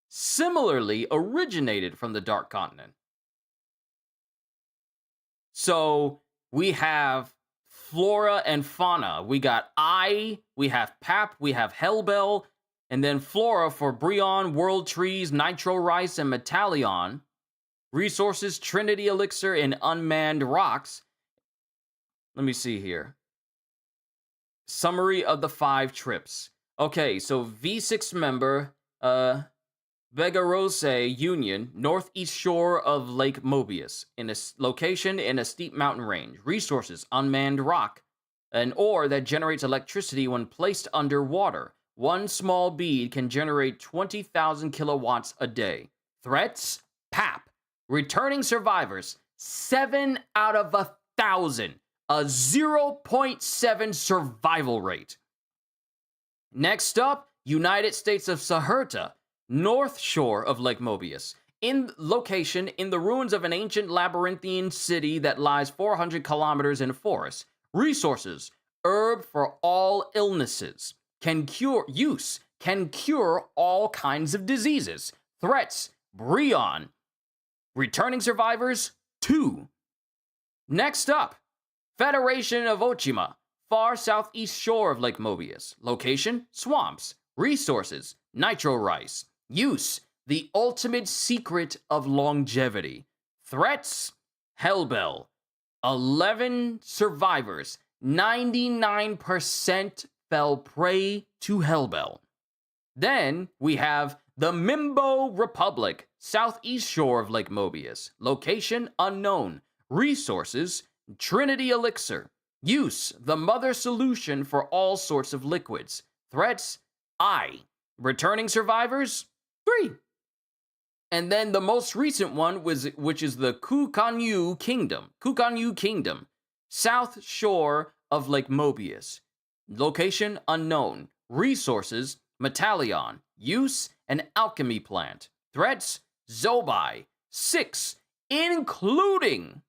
similarly originated from the Dark Continent. So we have flora and fauna. We got we have Pap, we have Hellbell, and then flora for Brionne, World Trees, Nitro Rice, and Metallion. Resources, Trinity Elixir, and Unmanned Rocks. Let me see here. Summary of the 5 trips. Okay, so V6 member, Vegarose Union, northeast shore of Lake Mobius, in a location in a steep mountain range. Resources, unmanned rock, an ore that generates electricity when placed underwater. One small bead can generate 20,000 kilowatts a day. Threats, Pap. Returning survivors, 7 out of 1,000, a 0.7 survival rate. Next up, United States of Saherta, north shore of Lake Mobius, in location in the ruins of an ancient labyrinthine city that lies 400 kilometers in a forest. Resources, herb for all illnesses, can cure all kinds of diseases. Threats, Brionne. Returning survivors, 2. Next up, Federation of Ochima, far southeast shore of Lake Mobius. Location, swamps. Resources, nitro rice. Use, the ultimate secret of longevity. Threats, Hellbell. 11 survivors, 99% fell prey to Hellbell. Then we have the Mimbo Republic, southeast shore of Lake Mobius. Location unknown. Resources, Trinity Elixir. Use, the mother solution for all sorts of liquids. Threats, Returning survivors, 3. And then the most recent one, which is the Kukanyu Kingdom, south shore of Lake Mobius. Location unknown. Resources, Metallion. Use, an alchemy plant. Threats, Zobai. 6, including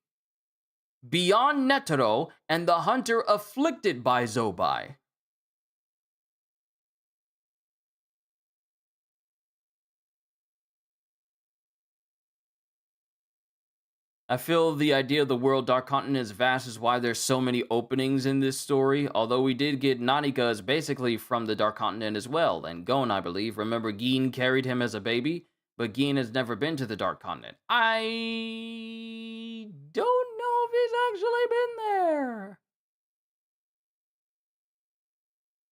Beyond Netero and the hunter afflicted by Zobai. I feel the idea of the world Dark Continent is vast is why there's so many openings in this story, although we did get Nanika as basically from the Dark Continent as well, and Gon, I believe. Remember, Gin carried him as a baby, but Gin has never been to the Dark Continent. I don't know if he's actually been there.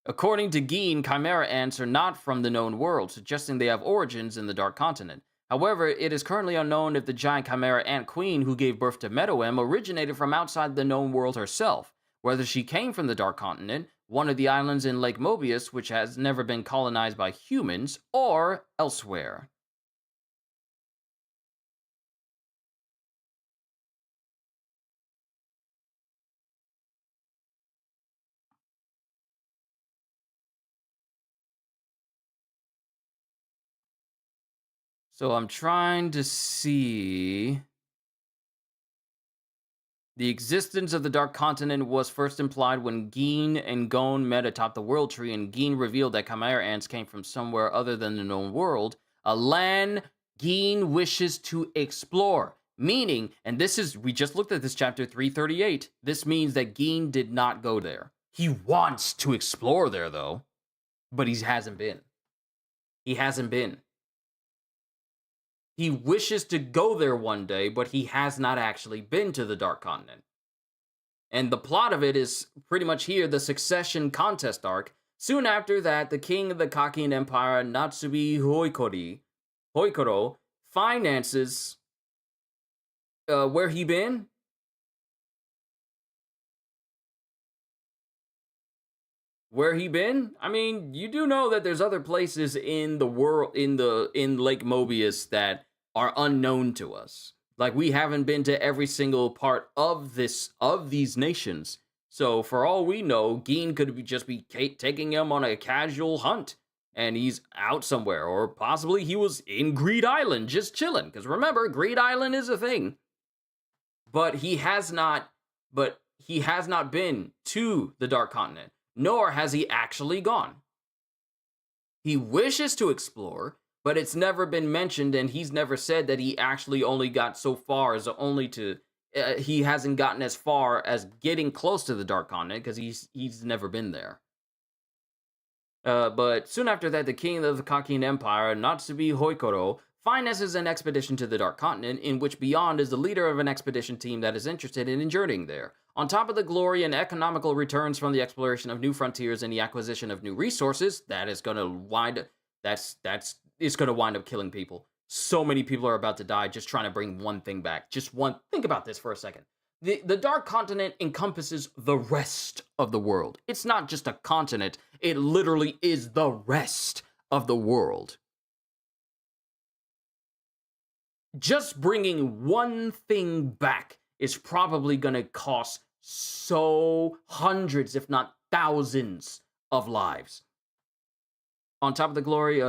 According to Gin, Chimera ants are not from the known world, suggesting they have origins in the Dark Continent. However, it is currently unknown if the giant chimera ant queen who gave birth to Meadowim originated from outside the known world herself, whether she came from the Dark Continent, one of the islands in Lake Mobius which has never been colonized by humans, or elsewhere. So I'm trying to see. The existence of the Dark Continent was first implied when Gin and Gon met atop the World Tree, and Gin revealed that chimera ants came from somewhere other than the known world, a land Gin wishes to explore. Meaning, and this is, we just looked at this chapter 338, this means that Gin did not go there. He wants to explore there, though, but he hasn't been. He hasn't been. He wishes to go there one day, but he has not actually been to the Dark Continent. And the plot of it is pretty much here the succession contest arc. Soon after that, the king of the Kakin Empire, Natsubi Hoikoro, finances where he been? Where he been? I mean, you do know that there's other places in the world in Lake Mobius that are unknown to us. Like we haven't been to every single part of these nations. So for all we know, Geen could just be taking him on a casual hunt and he's out somewhere, or possibly he was in Greed Island just chilling, cuz remember, Greed Island is a thing. But he has not been to the Dark Continent, nor has he actually gone. He wishes to explore, but it's never been mentioned, and he's never said that he actually only got so far as only to. He hasn't gotten as far as getting close to the Dark Continent because he's never been there. But soon after that, the king of the Kakin Empire, Natsubi Hoikoro, finances an expedition to the Dark Continent, in which Beyond is the leader of an expedition team that is interested in journeying there. On top of the glory and economical returns from the exploration of new frontiers and the acquisition of new resources, that is going to wind it's going to wind up killing people. So many people are about to die just trying to bring one thing back. Just one. Think about this for a second. The Dark Continent encompasses the rest of the world. It's not just a continent, it literally is the rest of the world. Just bringing one thing back is probably going to cost so hundreds, if not thousands, of lives. On top of the glory,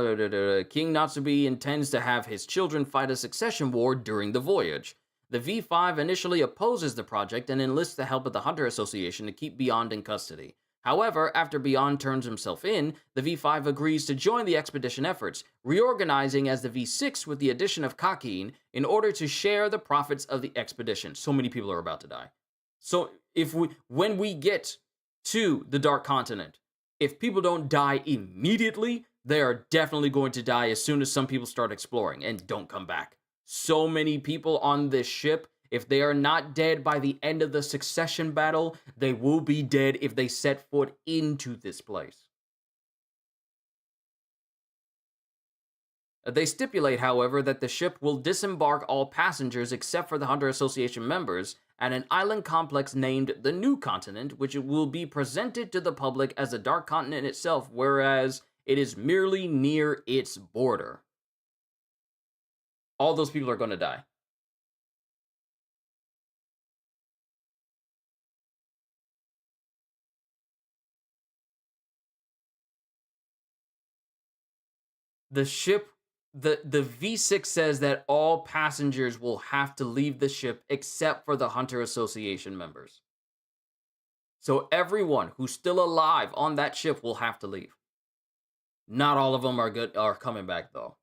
King Natsubi intends to have his children fight a succession war during the voyage. The V5 initially opposes the project and enlists the help of the Hunter Association to keep Beyond in custody. However, after Beyond turns himself in, the V5 agrees to join the expedition efforts, reorganizing as the V6 with the addition of Kakin in order to share the profits of the expedition. So many people are about to die. So when we get to the Dark Continent, if people don't die immediately, they are definitely going to die as soon as some people start exploring and don't come back. So many people on this ship, if they are not dead by the end of the succession battle, they will be dead if they set foot into this place. They stipulate, however, that the ship will disembark all passengers except for the Hunter Association members at an island complex named the New Continent, which will be presented to the public as the Dark Continent itself, whereas it is merely near its border. All those people are going to die. The ship, the V6 says that all passengers will have to leave the ship except for the Hunter Association members. So everyone who's still alive on that ship will have to leave. Not all of them are coming back though.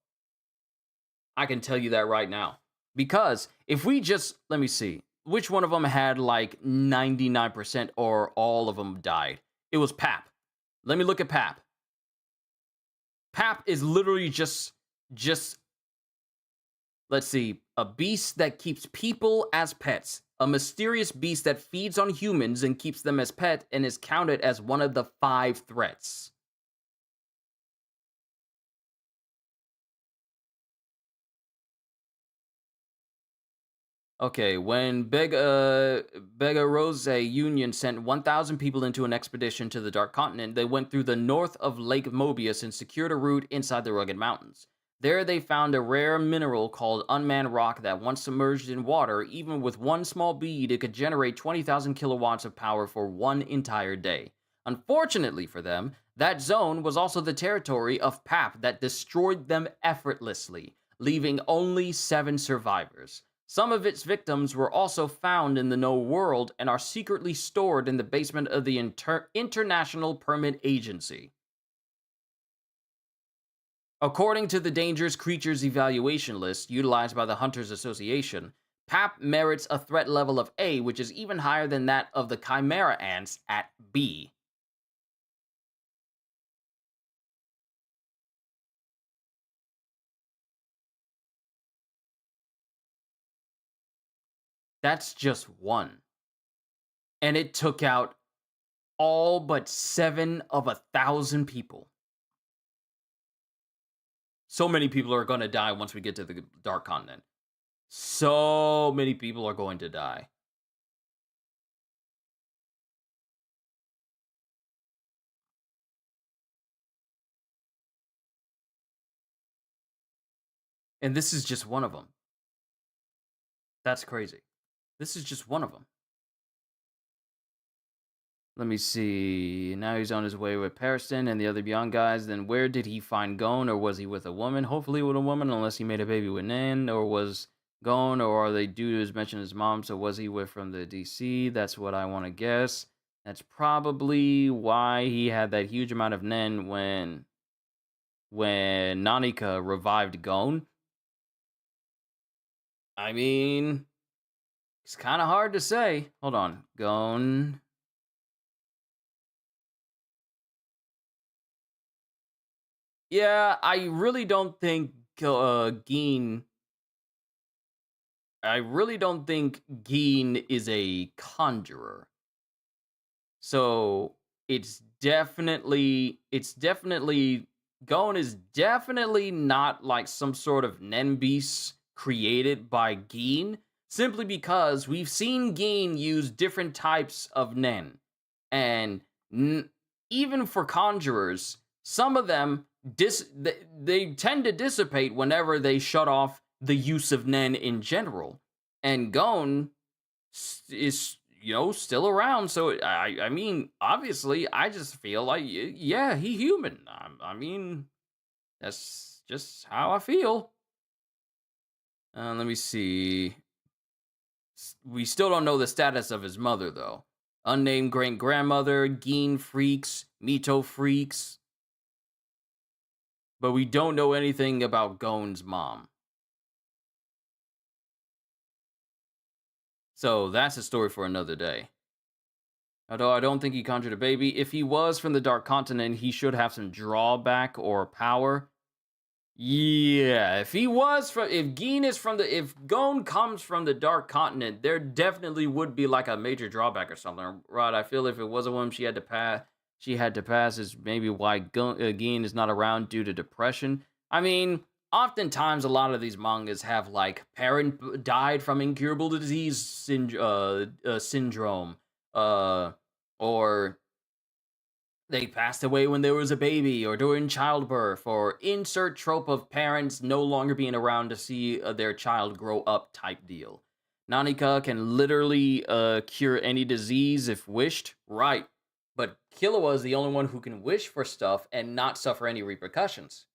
I can tell you that right now. Because if we just, let me see, which one of them had like 99% or all of them died? It was Pap. Let me look at Pap. Pap is literally just let's see, a beast that keeps people as pets. A mysterious beast that feeds on humans and keeps them as pet and is counted as one of the 5 threats. Okay, when Bega Rose Union sent 1,000 people into an expedition to the Dark Continent, they went through the north of Lake Mobius and secured a route inside the rugged mountains. There they found a rare mineral called unmanned rock that once submerged in water, even with one small bead, it could generate 20,000 kilowatts of power for one entire day. Unfortunately for them, that zone was also the territory of Pap that destroyed them effortlessly, leaving only 7 survivors. Some of its victims were also found in the known world and are secretly stored in the basement of the International Permit Agency. According to the Dangerous Creatures Evaluation List utilized by the Hunters Association, Pap merits a threat level of A, which is even higher than that of the Chimera ants at B. That's just one. And it took out all but 7 of 1,000 people. So many people are going to die once we get to the Dark Continent. So many people are going to die. And this is just one of them. That's crazy. This is just one of them. Let me see. Now he's on his way with Pariston and the other young guys. Then where did he find Gon, or was he with a woman? Hopefully with a woman, unless he made a baby with Nan, or was Gon, or are they due to mention his mom? So was he with from the DC? That's what I want to guess. That's probably why he had that huge amount of Nen when Nanika revived Gon. I mean, it's kind of hard to say. Hold on. Gon. Yeah, I really don't think Geen. I really don't think Geen is a conjurer. So it's definitely Gon is definitely not like some sort of Nen beast created by Geen, simply because we've seen Geen use different types of Nen, and n- even for conjurers, some of them they tend to dissipate whenever they shut off the use of Nen in general, and Gon is still around. So I mean, obviously, I just feel like yeah, he human. I mean, that's just how I feel. Let me see. We still don't know the status of his mother though. Unnamed great grandmother, Geen freaks, Mito freaks, but we don't know anything about Gon's mom. So that's a story for another day. Although I don't think he conjured a baby. If he was from the Dark Continent, he should have some drawback or power. Yeah, if Geen is from the if Gon comes from the Dark Continent, there definitely would be like a major drawback or something. Right? I feel if it was a woman she had to pass is maybe why Geen is not around due to depression. I mean, oftentimes a lot of these mangas have like parent died from incurable disease syndrome, or they passed away when there was a baby or during childbirth, or insert trope of parents no longer being around to see their child grow up type deal. Nanika can literally cure any disease if wished, right? But Killua is the only one who can wish for stuff and not suffer any repercussions.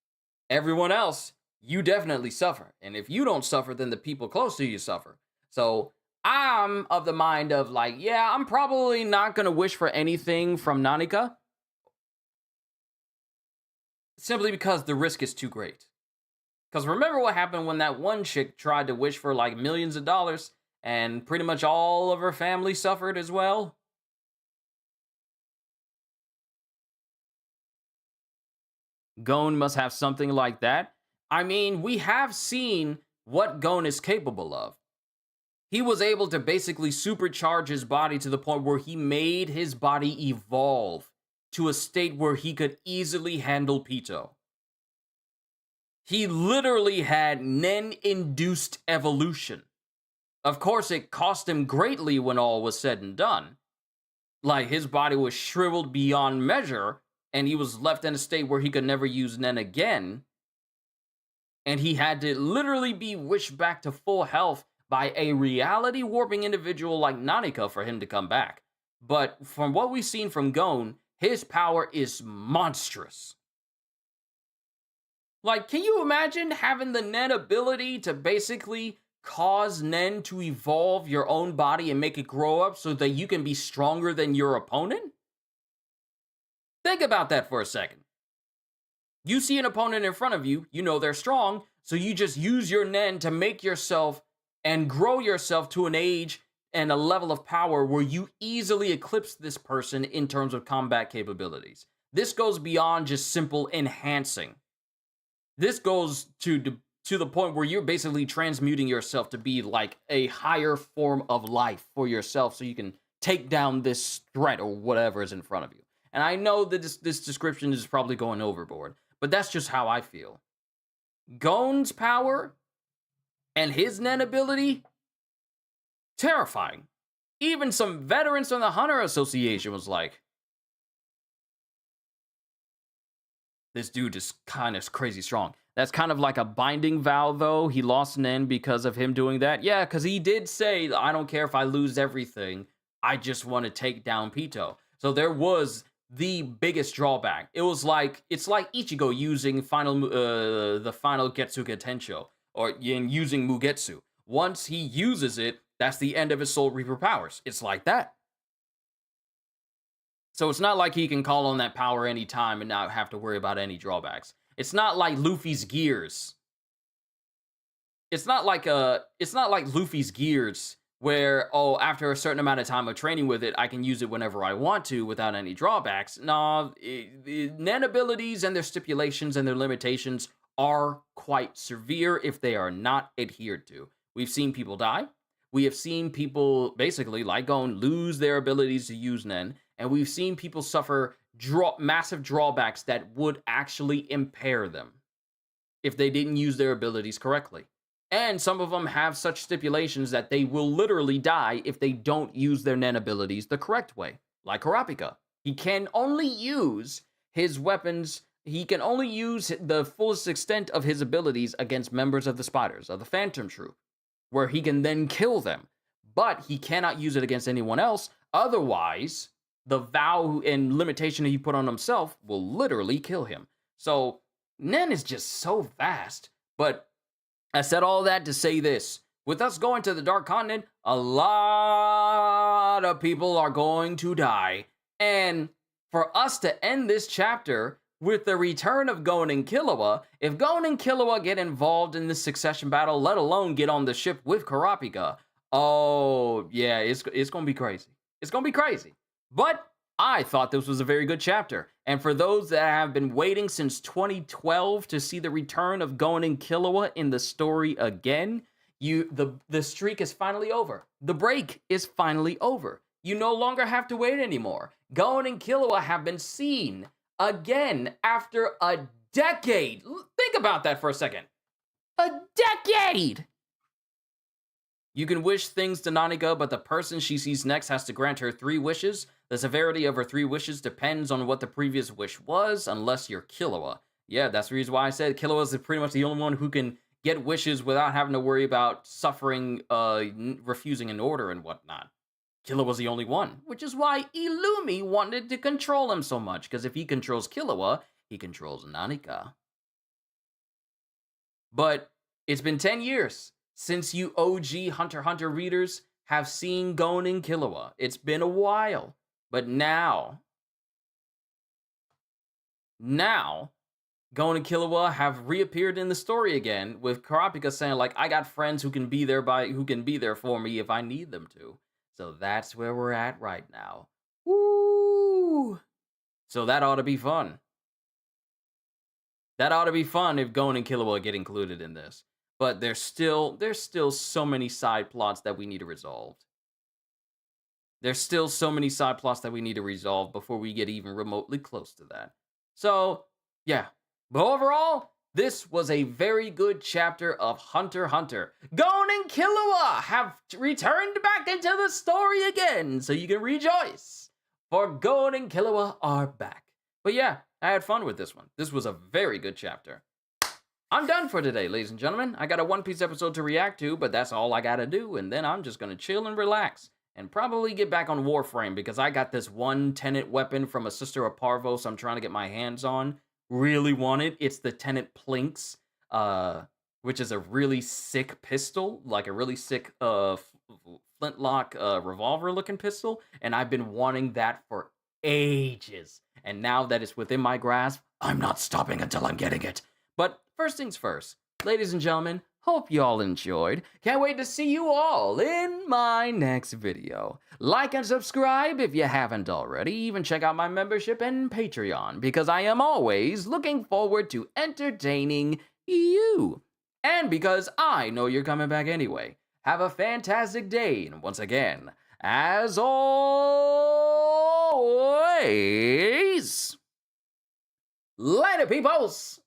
Everyone else, you definitely suffer. And if you don't suffer, then the people close to you suffer. So I'm of the mind of like, yeah, I'm probably not going to wish for anything from Nanika, simply because the risk is too great. Because remember what happened when that one chick tried to wish for like millions of dollars and pretty much all of her family suffered as well? Gon must have something like that. I mean, we have seen what Gon is capable of. He was able to basically supercharge his body to the point where he made his body evolve to a state where he could easily handle Pito. He literally had Nen-induced evolution. Of course, it cost him greatly when all was said and done. Like, his body was shriveled beyond measure, and he was left in a state where he could never use Nen again. And he had to literally be wished back to full health by a reality warping individual like Nanika for him to come back. But from what we've seen from Gon, his power is monstrous. Like, can you imagine having the Nen ability to basically cause Nen to evolve your own body and make it grow up so that you can be stronger than your opponent? Think about that for a second. You see an opponent in front of you, you know they're strong, so you just use your Nen to make yourself and grow yourself to an age and a level of power where you easily eclipse this person in terms of combat capabilities. This goes beyond just simple enhancing. This goes to the point where you're basically transmuting yourself to be like a higher form of life for yourself so you can take down this threat or whatever is in front of you. And I know that this description is probably going overboard, but that's just how I feel. Gon's power and his Nen ability, terrifying. Even some veterans from the Hunter Association was like, this dude is kind of crazy strong. That's kind of like a binding vow, though. He lost Nen because of him doing that. Yeah, because he did say, I don't care if I lose everything. I just want to take down Pito. So there was the biggest drawback. It's like Ichigo using the final Getsuga Tensho, or using Mugetsu. Once he uses it, that's the end of his Soul Reaper powers. It's like that. So it's not like he can call on that power anytime and not have to worry about any drawbacks. It's not like Luffy's gears. It's not like Luffy's gears where, after a certain amount of time of training with it, I can use it whenever I want to without any drawbacks. Nah, Nen abilities and their stipulations and their limitations are quite severe if they are not adhered to. We've seen people die. We have seen people, basically, like Gon, lose their abilities to use Nen. And we've seen people suffer massive drawbacks that would actually impair them if they didn't use their abilities correctly. And some of them have such stipulations that they will literally die if they don't use their Nen abilities the correct way. Like Kurapika. He can only use his weapons, he can only use the fullest extent of his abilities against members of the Spiders, of the Phantom Troop, where he can then kill them. But he cannot use it against anyone else, otherwise the vow and limitation he put on himself will literally kill him. So, Nen is just so vast. But I said all that to say this. With us going to the Dark Continent, a lot of people are going to die. And for us to end this chapter with the return of Gon and Killua, if Gon and Killua get involved in this succession battle, let alone get on the ship with Kurapika, oh, yeah, it's going to be crazy. It's going to be crazy. But I thought this was a very good chapter. And for those that have been waiting since 2012 to see the return of Gon and Killua in the story again, the streak is finally over. The break is finally over. You no longer have to wait anymore. Gon and Killua have been seen again after a decade. Think about that for a second. A decade! You can wish things to Nanika, but the person she sees next has to grant her 3 wishes. The severity of her 3 wishes depends on what the previous wish was, unless you're Killua. Yeah, that's the reason why I said Killua is pretty much the only one who can get wishes without having to worry about suffering, refusing an order and whatnot. Killua was the only one, which is why Illumi wanted to control him so much, because if he controls Killua, he controls Nanika. But it's been 10 years since you OG Hunter x Hunter readers have seen Gon and Killua. It's been a while, but now, Gon and Killua have reappeared in the story again, with Kurapika saying, like, I got friends who can be there for me if I need them to. So that's where we're at right now. Woo! So that ought to be fun. That ought to be fun if Gon and Killua get included in this. But there's still so many side plots that we need to resolve. There's still so many side plots that we need to resolve before we get even remotely close to that. So, yeah. But overall, this was a very good chapter of Hunter x Hunter. Gon and Killua have returned back into the story again, so you can rejoice. For Gon and Killua are back. But yeah, I had fun with this one. This was a very good chapter. I'm done for today, ladies and gentlemen. I got a One Piece episode to react to, but that's all I gotta do, and then I'm just gonna chill and relax, and probably get back on Warframe, because I got this one Tenet weapon from a Sister of Parvos I'm trying to get my hands on. Really want it. It's the Tenet Plinks, which is a really sick pistol, like a really sick flintlock revolver-looking pistol, and I've been wanting that for ages. And now that it's within my grasp, I'm not stopping until I'm getting it. But first things first, ladies and gentlemen, hope y'all enjoyed. Can't wait to see you all in my next video. Like and subscribe if you haven't already. Even check out my membership and Patreon, because I am always looking forward to entertaining you. and because I know you're coming back anyway. Have a fantastic day, and once again, as always, later, peoples!